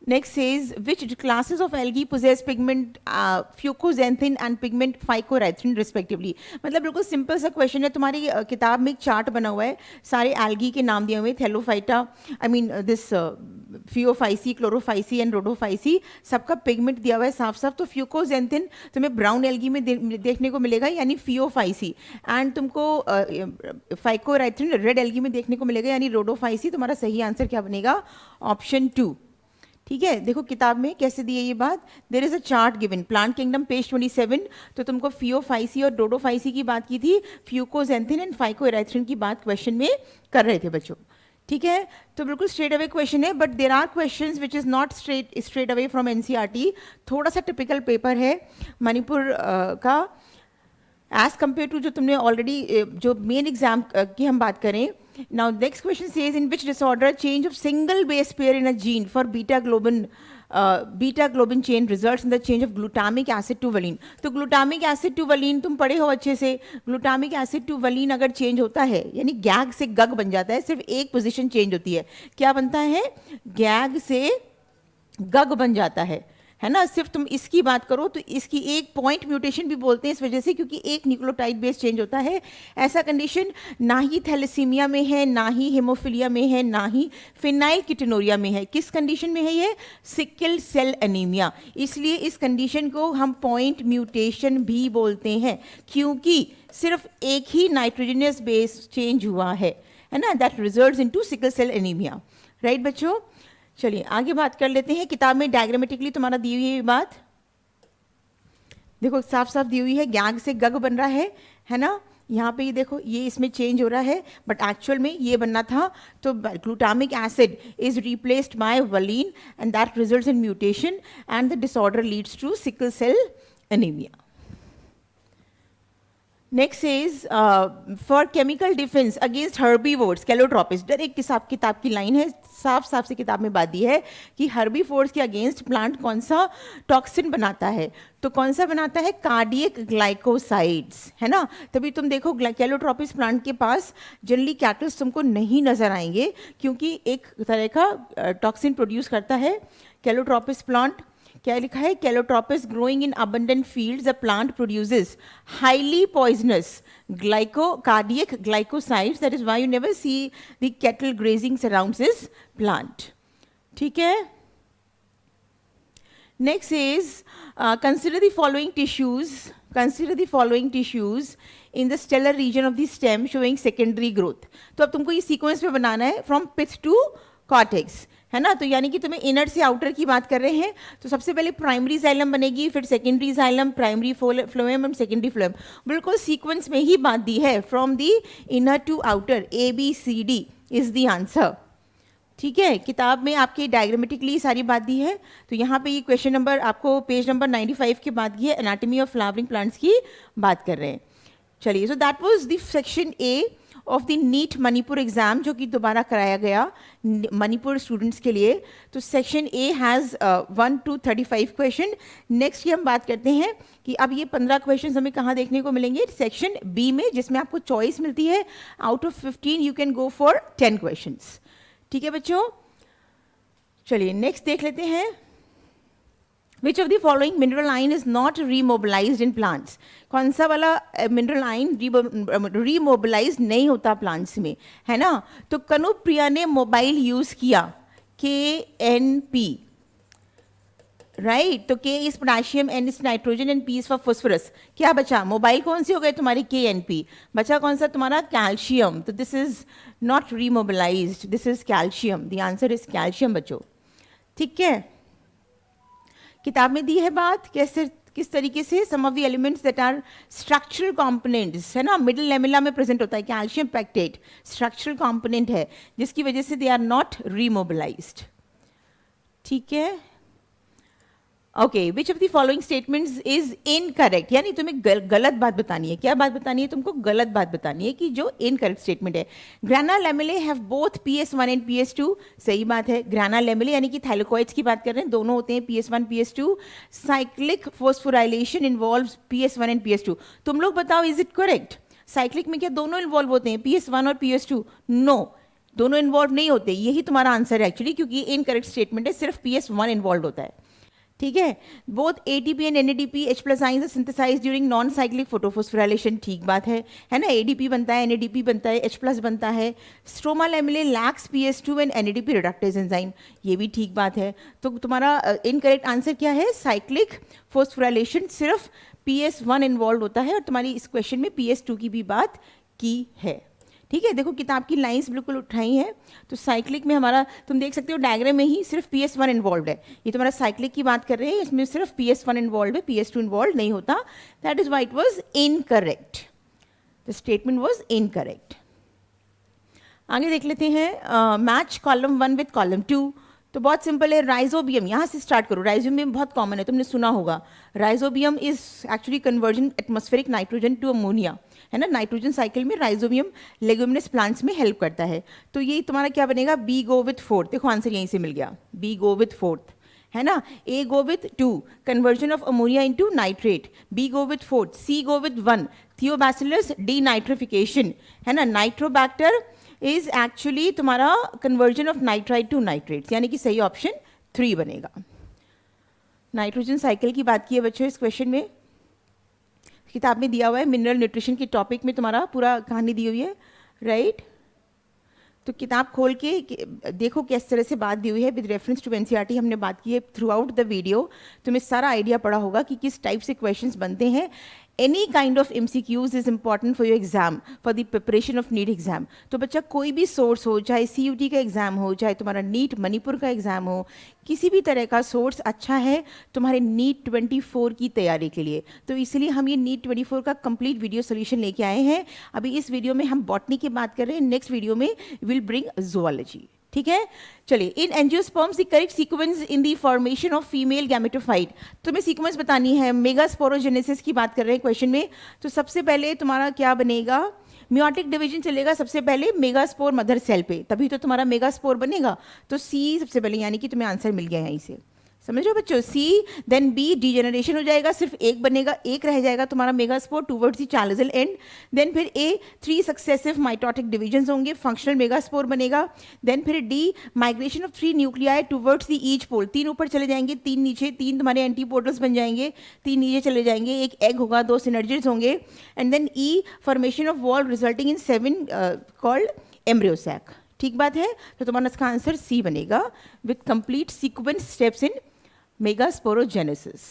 next says which classes of algae possess pigment fucoxanthin and pigment phycoerythrin respectively। मतलब बिल्कुल सिंपल सा क्वेश्चन है, तुम्हारी किताब में एक चार्ट बना हुआ है, सारे एल्गी के नाम दिए हुए, Thallophyta, I mean this Phaeophyceae, Chlorophyceae and Rhodophyceae, सबका पिगमेंट दिया हुआ है साफ साफ। तो फ्यूकोजेंथिन तुम्हें ब्राउन एल्गी में देखने को मिलेगा, यानी फियोफाइसी, एंड तुमको फाइकोराइथ्रिन रेड एल्गी में देखने को मिलेगा, यानी रोडोफाइसी। तुम्हारा सही आंसर क्या बनेगा, ऑप्शन 2, ठीक है। देखो किताब में कैसे दी है ये बात, there is a chart given, plant kingdom page 27, तो तुमको फियोफाइसी और डोडोफाइसी की बात की थी, फ्यूकोजेंथिन एंड फाइकोएराइथ्रिन की बात क्वेश्चन में कर रहे थे बच्चों, ठीक है। तो बिल्कुल स्ट्रेट अवे क्वेश्चन है, but there are questions which is not straight away from NCERT, थोड़ा सा टिपिकल पेपर है मणिपुर का, एज कंपेयर टू जो तुमने ऑलरेडी जो मेन एग्जाम की हम बात करें। Now next question says in which disorder change of single base pair in a gene for beta globin chain results in the change of glutamic acid to valine। तो glutamic acid to valine तुम पढ़े हो अच्छे से, glutamic acid to valine अगर change होता है यानी गैग से गग बन जाता है, सिर्फ एक पोजीशन चेंज होती है, क्या बनता है, गैग से गग बन जाता है ना। सिर्फ तुम इसकी बात करो तो इसकी एक पॉइंट म्यूटेशन भी बोलते हैं इस वजह से, क्योंकि एक न्यूक्लियोटाइड बेस चेंज होता है। ऐसा कंडीशन ना ही थैलेसीमिया में है, ना ही हेमोफिलिया में है, ना ही फिनाइल कीटोनुरिया में है। किस कंडीशन में है ये, सिकल सेल एनीमिया। इसलिए इस कंडीशन को हम पॉइंट म्यूटेशन भी बोलते हैं, क्योंकि सिर्फ एक ही नाइट्रोजनियस बेस चेंज हुआ है ना, that results into sickle cell anaemia, right बच्चों। चलिए आगे बात कर लेते हैं, किताब में डायग्रामेटिकली तुम्हारा दी हुई है बात, देखो साफ साफ दी हुई है, गैग से गग बन रहा है ना। यहाँ पे ये देखो, ये इसमें चेंज हो रहा है, बट एक्चुअल में ये बनना था। तो glutamic acid is replaced by valine and that results in mutation and the disorder leads to sickle cell anaemia. Next is for chemical defence against herbivores calotropis. डर एक किताब की लाइन है, साफ साफ से किताब में बात दी है कि हर्बीवोर्स के अगेंस्ट प्लांट कौन सा टॉक्सिन बनाता है, तो कौन सा बनाता है, कार्डियक ग्लाइकोसाइड्स, है ना। तभी तुम देखो कैलोट्रोपिस प्लांट के पास जनरली कैटल्स तुमको नहीं नजर आएंगे, क्योंकि एक तरह का टॉक्सिन प्रोड्यूस करता है कैलोट्रोपिस प्लांट। क्या लिखा है, calotropis growing in abundant fields the plant produces highly poisonous cardiac glycosides, that is why you never see the cattle grazing surrounds this plant. ठीक है। Next is consider the following tissues in the stellar region of the stem showing secondary growth. तो अब तुमको ये sequence में बनाना है from pith to cortex, है ना। तो यानी कि तुम्हें इनर से आउटर की बात कर रहे हैं, तो सबसे पहले प्राइमरी जाइलम बनेगी, फिर secondary xylem, primary phloem and secondary phloem. बिल्कुल सीक्वेंस में ही बात दी है, from the inner to outer, ABCD is the answer. ठीक है, किताब में आपके डायग्रामेटिकली सारी बात दी है। तो यहाँ पे ये क्वेश्चन नंबर आपको पेज नंबर 95 के बाद की है, एनाटॉमी ऑफ फ्लावरिंग प्लांट्स की बात कर रहे हैं। चलिए, so that was the section A of the NEET Manipur exam, जो कि दोबारा कराया गया मणिपुर स्टूडेंट्स के लिए। तो section A has 1 to 35 question. Next की हम बात करते हैं कि अब ये 15 क्वेश्चन हमें कहाँ देखने को मिलेंगे, सेक्शन बी में, जिसमें आपको चॉइस मिलती है out of 15 you can go for 10 question. ठीक है बच्चों, चलिए नेक्स्ट देख लेते हैं। Which of the following mineral ion is not remobilized in plants? कौन सा वाला मिनरल आइन रीमोबिलाइज नहीं होता प्लांट्स में, है ना। तो कनुप्रिया ने मोबाइल यूज किया, KNP, राइट। तो K is potassium, N is nitrogen and P is for phosphorus. क्या बचा, मोबाइल कौन सी हो गई तुम्हारी, KNP। बचा कौन सा तुम्हारा, कैल्शियम। तो this is not remobilized, this is calcium, the answer is calcium बच्चों। ठीक है, किताब में दी है बात कैसे, किस तरीके से some of the elements that are structural components, है ना, मिडिल लेमिला में प्रेजेंट होता है। कैल्शियम पैक्टेट स्ट्रक्चरल कंपोनेंट है, जिसकी वजह से दे आर नॉट रीमोबिलाइज्ड। ठीक है, okay, which of the following statements is incorrect, यानी तुम्हें गलत बात बतानी है। क्या बात बतानी है तुमको, गलत बात बतानी है कि जो इनकरेक्ट स्टेटमेंट है। ग्राना lamellae have both PS1 and PS2, सही बात है। ग्राना लेमिले यानी कि थाइलोकॉइड्स की बात कर रहे हैं, दोनों होते हैं PS1 PS2। Cyclic phosphorylation involves PS1 and PS2। तुम लोग बताओ, इज इट करेक्ट। साइक्लिक में क्या दोनों इन्वॉल्व होते हैं, PS1 और PS2? नो, दोनों इन्वॉल्व नहीं होते। यही तुम्हारा आंसर है एक्चुअली, क्योंकि इनकरेक्ट स्टेटमेंट है, सिर्फ PS1 इन्वॉल्व होता है। ठीक है, both ATP and NADP H+ ions are synthesised during non cyclic photophosphorylation, ठीक बात है ना। ADP बनता है, NADP बनता है, H+ बनता है। Stroma lamellae lakhs PS2 and NADP reductase enzyme, ये भी ठीक बात है। तो तुम्हारा इनकरेक्ट आंसर क्या है, साइक्लिक फोस्फोराइलेशन सिर्फ PS1 इन्वॉल्व होता है, और तुम्हारी इस क्वेश्चन में PS2 की भी बात की है। ठीक है, देखो किताब की लाइंस बिल्कुल उठाई हैं। तो साइक्लिक में हमारा, तुम देख सकते हो डायग्राम में ही सिर्फ PS1 इन्वॉल्व है। ये तुम्हारा साइक्लिक की बात कर रहे हैं, इसमें सिर्फ PS1 इन्वॉल्व है, PS2 इन्वॉल्व नहीं होता। That is why it was incorrect, the statement was incorrect. आगे देख लेते हैं, मैच कॉलम 1 विथ कॉलम 2। तो बहुत सिंपल है, राइजोबियम, यहाँ से स्टार्ट करो। राइजोबियम बहुत कॉमन है, तुमने सुना होगा। Rhizobium is actually conversion atmospheric nitrogen to ammonia, है ना। नाइट्रोजन साइकिल में राइजोबियम लेगुमिनस प्लांट्स में हेल्प करता है। तो ये तुम्हारा क्या बनेगा, बी गो विथ 4। देखो आंसर यहीं से मिल गया, बी गो विथ 4, है ना। A go with 2, conversion of ammonia into nitrate. B go with 4, C go with 1, Thiobacillus denitrification, है ना। नाइट्रोबैक्टर इज एक्चुअली तुम्हारा conversion of nitrite to nitrates, यानी कि सही ऑप्शन 3 बनेगा। नाइट्रोजन साइकिल की बात की है बच्चों इस क्वेश्चन में, किताब में दिया हुआ है। मिनरल न्यूट्रिशन के टॉपिक में तुम्हारा पूरा कहानी दी हुई है, राइट। तो किताब खोल के देखो किस तरह से बात दी हुई है, विद रेफरेंस टू NCERT हमने बात की है थ्रू आउट द वीडियो। तुम्हें सारा आइडिया पड़ा होगा कि किस टाइप से क्वेश्चंस बनते हैं। Any kind of MCQs is important for your exam, for the preparation of NEET exam. तो बच्चा कोई भी सोर्स हो, चाहे CUT का एग्जाम हो, चाहे तुम्हारा नीट मणिपुर का एग्जाम हो, किसी भी तरह का सोर्स अच्छा है तुम्हारे नीट 24 की तैयारी के लिए। तो इसलिए हम ये नीट 24 का कंप्लीट वीडियो सोल्यूशन लेके आए हैं। अभी इस वीडियो में हम बॉटनी की बात कर रहे हैं, नेक्स्ट वीडियो में विल ब्रिंग ज़ूलॉजी। ठीक है, चलिए। In angiosperms the correct sequence in the formation of female gametophyte, तुम्हें सीक्वेंस बतानी है। मेगास्पोरोजेनेसिस की बात कर रहे हैं क्वेश्चन में, तो सबसे पहले तुम्हारा क्या बनेगा, म्योटिक डिवीजन चलेगा सबसे पहले मेगास्पोर मदर सेल पे, तभी तो तुम्हारा मेगास्पोर बनेगा। तो सी सबसे पहले, यानी कि तुम्हें आंसर मिल गया यहीं से, समझ रहे हो बच्चों। सी, देन बी डीजेनरेशन हो जाएगा, सिर्फ एक बनेगा, एक रह जाएगा तुम्हारा megaspore towards the chalazal end. Then फिर ए, 3 सक्सेसिव माइटोटिक डिविजन्स होंगे, फंक्शनल मेगास्पोर बनेगा। देन फिर D, migration of 3 nuclei towards the each pole, 3 ऊपर चले जाएंगे, 3 नीचे, 3 तुम्हारे एंटीपोडल्स बन जाएंगे, 3 नीचे चले जाएंगे, एक एग होगा, 2 सिनर्जिड्स होंगे। And then E, formation of wall resulting in 7 called embryo sac. ठीक बात है, तो तुम्हारा इसका आंसर सी बनेगा with complete sequence steps in megasporogenesis.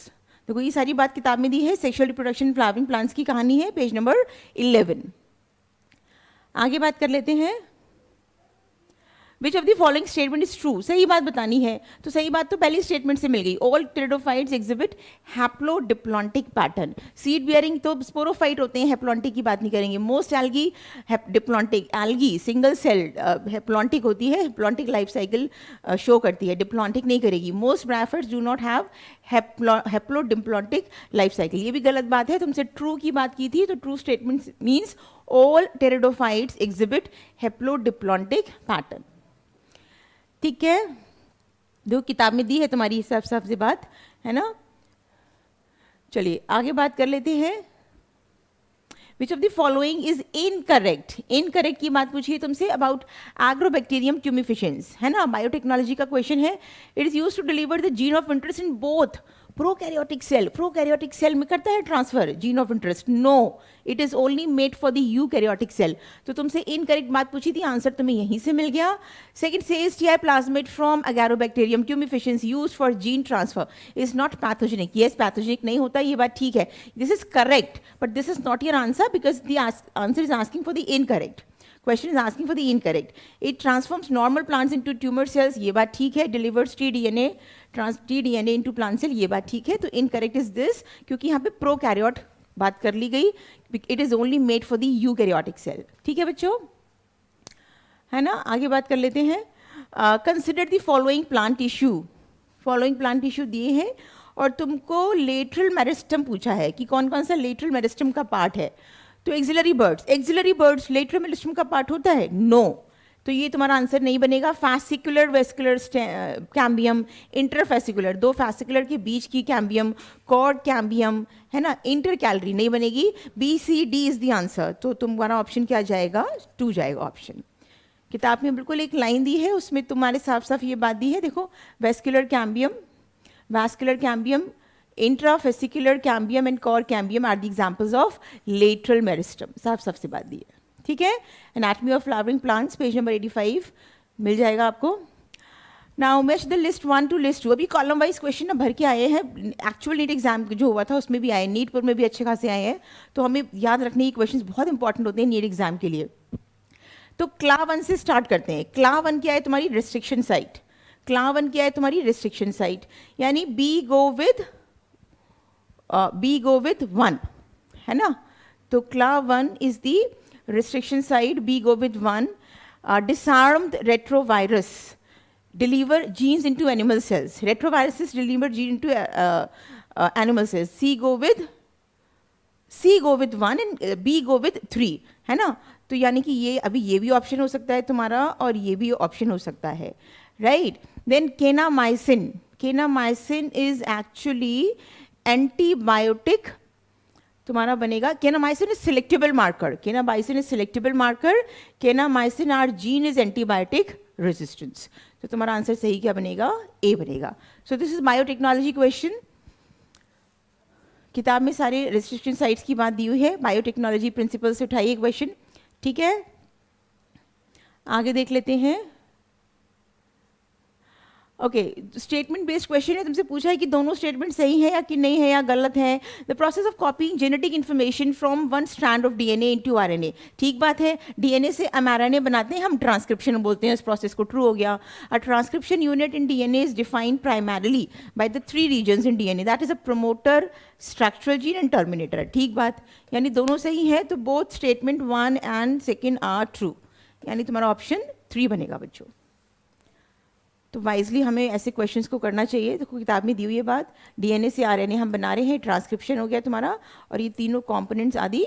देखो ये सारी बात किताब में दी है, सेक्सुअल रिप्रोडक्शन फ्लावरिंग प्लांट्स की कहानी है, पेज नंबर 11। आगे बात कर लेते हैं, विच of the following statement is true, सही बात बतानी है। तो सही बात तो पहली स्टेटमेंट से मिल गई, all pteridophytes exhibit haplodiplontic pattern. Seed bearing तो स्पोरोफाइट होते हैं, हैप्लॉन्टिक की बात नहीं करेंगे। Most algae diplontic, algae single cell haplontic होती है, हैप्लॉन्टिक लाइफ साइकिल शो करती है, डिप्लॉन्टिक नहीं करेगी। Most bryophytes do not have haplodiplontic life cycle, ये भी गलत बात है, तुमसे ट्रू की बात की थी, तो true statement means all pteridophytes exhibit haplodiplontic pattern. ठीक है, जो किताब में दी है तुम्हारी हिसाब साफ से बात है ना। चलिए आगे बात कर लेते हैं, विच of the following is incorrect. Incorrect की बात पूछिए तुमसे अबाउट एग्रोबैक्टीरियम ट्यूमिफिशंस, है ना, बायोटेक्नोलॉजी का क्वेश्चन है। It is used to deliver the gene of interest in both prokaryotic cell. Prokaryotic cell में करता है transfer gene of interest, no, it is only made for the eukaryotic cell. तो तुमसे incorrect बात पूछी थी, आंसर तुम्हें यहीं से मिल गया। Second says Ti plasmid from Agrobacterium tumefaciens used for gene transfer is not pathogenic. Yes, pathogenic नहीं होता, ये बात ठीक है, this is correct, but this is not your answer because the answer is asking for the incorrect. Question is asking for the incorrect. It transforms normal plants into tumor cells, ये बात ठीक है। Delivers tDNA into plant cell, ये बात ठीक है। तो incorrect is this, क्योंकि यहाँ पे prokaryote बात कर ली गई, it is only made for the eukaryotic cell। ठीक है बच्चों, है ना। आगे बात कर लेते हैं, consider the following plant tissue। following plant tissue दिए हैं और तुमको lateral meristem पूछा है कि कौन कौन सा lateral meristem का पार्ट है। तो एक्सिलरी बर्ड्स लेटरल मेरिस्टम का पार्ट होता है, नो, तो ये तुम्हारा आंसर नहीं बनेगा। Fascicular vascular cambium, interfascicular, 2 fascicular के बीच की कैम्बियम, कॉर्ड कैम्बियम, है ना, इंटर कैलरी नहीं बनेगी। B C D is the answer, तो तुम्हारा ऑप्शन क्या जाएगा, 2 जाएगा ऑप्शन। किताब में बिल्कुल एक लाइन दी है, उसमें तुम्हारे साफ साफ ये बात दी है, देखो, vascular cambium, intrafascicular cambium and cork cambium are the examples of lateral meristem, साफ साफ से बात दी है। ठीक है, anatomy of flowering plants page number 85 मिल जाएगा आपको। Now match the list 1 to list 2। अभी कॉलम वाइज क्वेश्चन ना भर के आए हैं, एक्चुअल नीट एग्जाम जो हुआ था उसमें भी आए, नीटपुर में भी अच्छे खासे आए हैं, तो हमें याद रखने की क्वेश्चन बहुत इंपॉर्टेंट होते हैं नीट एग्जाम के लिए। तो क्ला 1 से स्टार्ट करते हैं। क्ला 1 क्या है, तुम्हारी रिस्ट्रिक्शन साइट। क्ला 1 क्या है, तुम्हारी रिस्ट्रिक्शन साइट, यानी बी गो विथ 1, है ना। तो Cla 1 is the restriction site, B go with 1। Disarmed retrovirus deliver genes into animal cells, retroviruses deliver gene into animal cells. C go with 1 and B go with 3, है ना। तो यानी कि ये अभी ये भी ऑप्शन हो सकता है तुम्हारा और ये भी ऑप्शन हो सकता है, right. Then kanamycin is actually antibiotic, तुम्हारा बनेगा kanamycin is selectable marker, kanamycin R gene is antibiotic resistance. तो तुम्हारा आंसर सही क्या बनेगा, ए बनेगा। So this is biotechnology question. किताब में सारे रेजिस्ट्रेशन साइट्स की बात दी हुई है, बायोटेक्नोलॉजी प्रिंसिपल से उठाइए क्वेश्चन। ठीक है, आगे देख लेते हैं। ओके, स्टेटमेंट बेस्ड क्वेश्चन है, तुमसे पूछा है कि दोनों स्टेटमेंट सही है या कि नहीं है या गलत है। The process of कॉपिंग genetic information from 1 strand of DNA into RNA, ठीक बात है, डीएनए से एमआरएनए बनाते हैं हम, ट्रांसक्रिप्शन बोलते हैं इस प्रोसेस को, ट्रू हो गया। A transcription unit in DNA is defined primarily by the 3 regions in DNA, that is a promoter, structural gene and terminator, ठीक बात, यानी दोनों सही है। तो both statement 1 and 2 are true, यानी तुम्हारा ऑप्शन 3 बनेगा बच्चों। तो वाइजली हमें ऐसे क्वेश्चंस को करना चाहिए। देखो किताब में दी हुई है बात, डीएनए से आरएनए हम बना रहे हैं, ट्रांसक्रिप्शन हो गया तुम्हारा, और ये तीनों कंपोनेंट्स आदि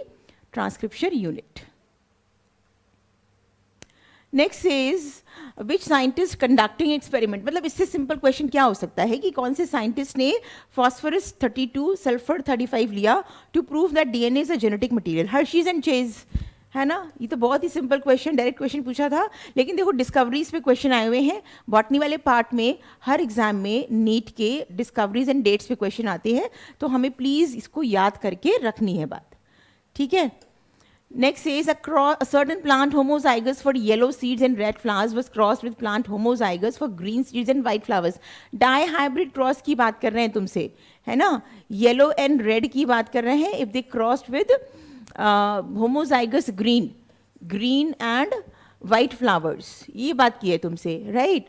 transcription unit. Next is which scientist conducting experiment, मतलब इससे सिंपल क्वेश्चन क्या हो सकता है कि कौन से साइंटिस्ट ने फॉस्फोरस 32 सल्फर 35 लिया to prove that DNA is a genetic material, Hershey's and Chase, है ना। ये तो बहुत ही सिंपल क्वेश्चन, डायरेक्ट क्वेश्चन पूछा था, लेकिन देखो डिस्कवरीज पे क्वेश्चन आए हुए हैं। बॉटनी वाले पार्ट में हर एग्जाम में नीट के डिस्कवरीज एंड डेट्स पे क्वेश्चन आते हैं, तो हमें प्लीज इसको याद करके रखनी है बात, ठीक है। Next says a certain plant homozygous for yellow seeds and red flowers was crossed with plant homozygous for green seeds and white flowers. Dihybrid cross की बात कर रहे हैं तुमसे, है ना, येलो एंड रेड की बात कर रहे हैं। If they crossed with homozygous green and white flowers, ये बात की है तुमसे, right.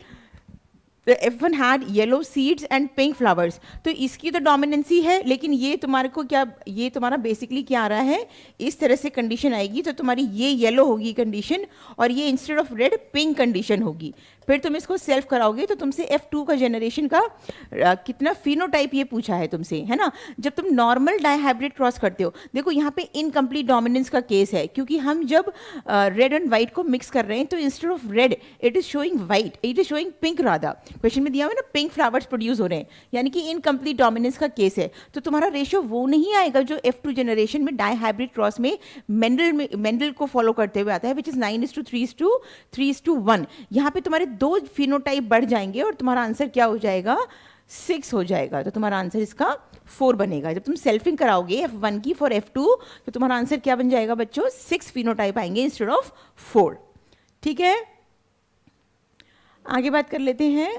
F1 had yellow seeds and pink flowers, तो इसकी तो डोमिनेंसी है, लेकिन ये तुम्हारे को क्या, ये तुम्हारा बेसिकली क्या आ रहा है, इस तरह से कंडीशन आएगी, तो तुम्हारी ये येलो होगी कंडीशन, और ये instead of red pink condition होगी। फिर तुम इसको सेल्फ कराओगे तो तुमसे F2 का जनरेशन का कितना फिनोटाइप ये पूछा है तुमसे, है ना। जब तुम नॉर्मल डाइहाइब्रिड क्रॉस करते हो, देखो यहाँ पे इनकम्प्लीट डोमिनेंस का केस है, क्योंकि हम जब रेड एंड व्हाइट को मिक्स कर रहे हैं तो instead of read it is showing white, it is showing pink Radha. Question में दिया हुआ है ना, पिंक फ्लावर्स प्रोड्यूस हो रहे हैं, यानी कि इनकम्प्लीट डोमिनेंस का केस है। तो तुम्हारा रेशियो वो नहीं आएगा जो F2 जनरेशन में डाइहाइब्रिड क्रॉस में मेंडल को फॉलो करते हुए आता है, विच इज 9:3:1। यहाँ पे तुम्हारे दो फिनोटाइप बढ़ जाएंगे और तुम्हारा आंसर क्या हो जाएगा, 6 हो जाएगा। तो तुम्हारा आंसर इसका 4 बनेगा। जब तुम सेल्फिंग कराओगे F1 की फॉर F2, तो तुम्हारा आंसर क्या बन जाएगा बच्चों, 6 फिनोटाइप आएंगे इंस्टेड ऑफ 4, ठीक है। आगे बात कर लेते हैं,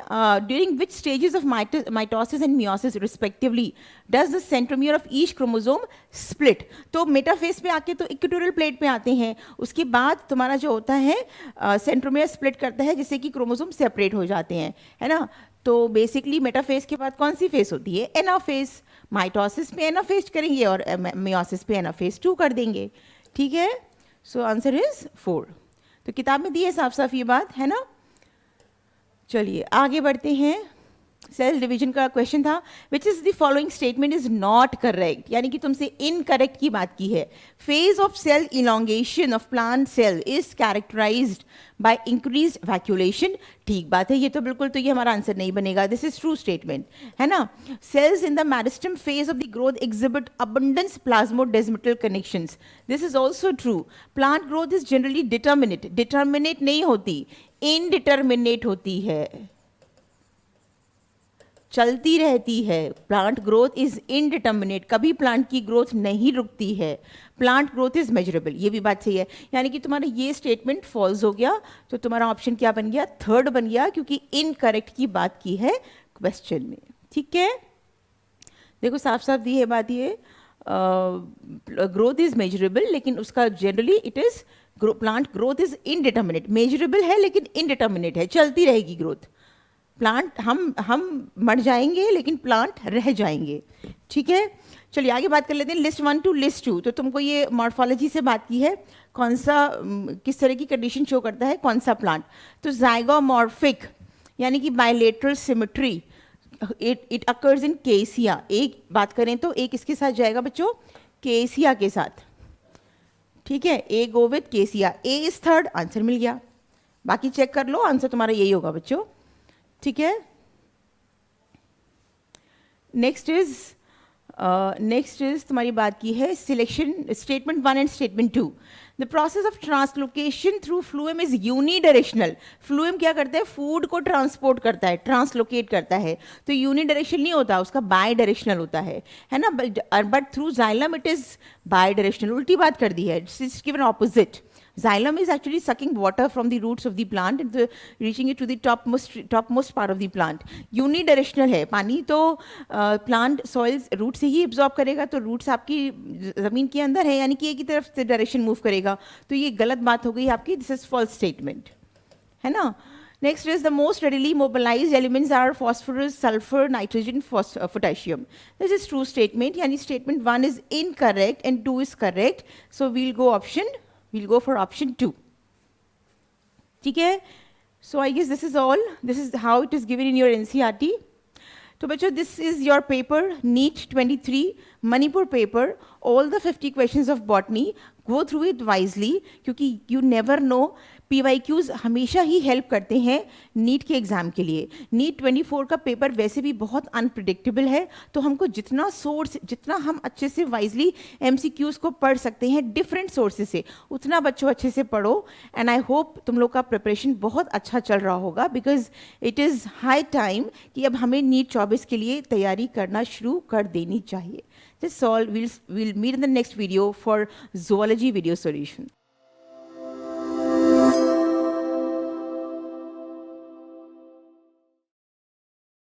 during which stages of mitosis and meiosis respectively does the centromere of each chromosome split. तो मेटाफेज पे आके तो इक्वेटोरियल प्लेट पे आते हैं, उसके बाद तुम्हारा जो होता है सेंट्रोमियर स्प्लिट करता है, जिससे कि क्रोमोसोम सेपरेट हो जाते हैं, है ना। तो बेसिकली मेटाफेज के बाद कौन सी फेज होती है, एनाफेज। माइटोसिस पे एनाफेज करेंगे और मियोसिस पे एनाफेज 2 कर देंगे, ठीक है। So answer is 4। तो किताब में दी है साफ साफ ये बात, है ना। चलिए आगे बढ़ते हैं। सेल डिवीजन का क्वेश्चन था, which is the following statement is not correct, यानी कि तुमसे इनकरेक्ट की बात की है। Phase of cell elongation of plant cell is characterized by increased vacuolation, ठीक बात है, ये तो बिल्कुल, तो ये हमारा आंसर नहीं बनेगा, दिस इज ट्रू स्टेटमेंट, है ना। Cells in the meristem phase of the growth exhibit abundance plasmodesmatal connections, this is also true. Plant growth is generally determinate नहीं होती, इनडिटर्मिनेट होती है, चलती रहती है। प्लांट ग्रोथ इज इनडिटर्मिनेट, कभी प्लांट की ग्रोथ नहीं रुकती है। प्लांट ग्रोथ इज मेजरेबल, ये भी बात सही है, यानी कि तुम्हारा ये स्टेटमेंट फॉल्स हो गया। तो तुम्हारा ऑप्शन क्या बन गया, 3rd बन गया, क्योंकि इनकरेक्ट की बात की है क्वेश्चन में, ठीक है। देखो साफ साफ दी है बात, ये ग्रोथ इज मेजरेबल, लेकिन उसका generally it is plant growth is indeterminate, measurable है लेकिन इनडिटर्मिनेट है, चलती रहेगी ग्रोथ। प्लांट हम मर जाएंगे लेकिन प्लांट रह जाएंगे, ठीक है। चलिए आगे बात कर लेते हैं लिस्ट 1 टू लिस्ट 2। तो तुमको ये मॉर्फोलॉजी से बात की है, कौन सा किस तरह की कंडीशन शो करता है कौन सा प्लांट। तो ज़ाइगोमॉर्फिक यानी कि bilateral symmetry, it occurs in केसिया। एक बात करें तो एक इसके साथ जाएगा बच्चों, केसिया के साथ, ठीक है। ए गो विथ केसिया, ए इज 3rd, आंसर मिल गया। बाकी चेक कर लो, आंसर तुम्हारा यही होगा बच्चों, ठीक है। नेक्स्ट इज तुम्हारी बात की है selection, statement 1 and statement 2। The process of translocation through phloem is unidirectional. Phloem क्या करता है, फूड को ट्रांसपोर्ट करता है, ट्रांसलोकेट करता है। तो यूनिडायरेक्शनल नहीं होता, उसका बाय डायरेक्शनल होता है ना। But through xylem it is by directional, उल्टी बात कर दी है, it's given opposite. Xylem is actually sucking water from the roots of the plant and reaching it to the topmost part of the plant. Unidirectional है, पानी तो plant soils root से ही absorb करेगा, तो रूट्स आपकी ज़मीन के अंदर है, यानी कि एक ही तरफ से डायरेक्शन मूव करेगा। तो ये गलत बात हो गई आपकी, दिस इज फॉल्स स्टेटमेंट, है ना। Next is the most readily mobilized elements are phosphorus, sulfur, nitrogen, potassium. This is true statement, यानी statement 1 is incorrect and 2 is correct. So we'll go for option 2, ठीक है। So I guess this is all. This is how it is given in your NCERT. तो बच्चों, this is your paper NEET 23 Manipur paper, all the 50 questions of botany. Go through it wisely, क्योंकि you never know, PYQs हमेशा ही help करते हैं NEET के exam के लिए. NEET 24 का पेपर वैसे भी बहुत अनप्रिडिक्टेबल है, तो हमको जितना सोर्स, जितना हम अच्छे से वाइजली MCQs को पढ़ सकते हैं डिफरेंट सोर्सेज से, उतना बच्चों अच्छे से पढ़ो. एंड आई होप तुम लोग का प्रिपरेशन बहुत अच्छा चल रहा होगा, because it is high time कि अब हमें नीट 24 के लिए तैयारी करना शुरू कर देनी चाहिए. This all, we'll meet in the next video for zoology video solution.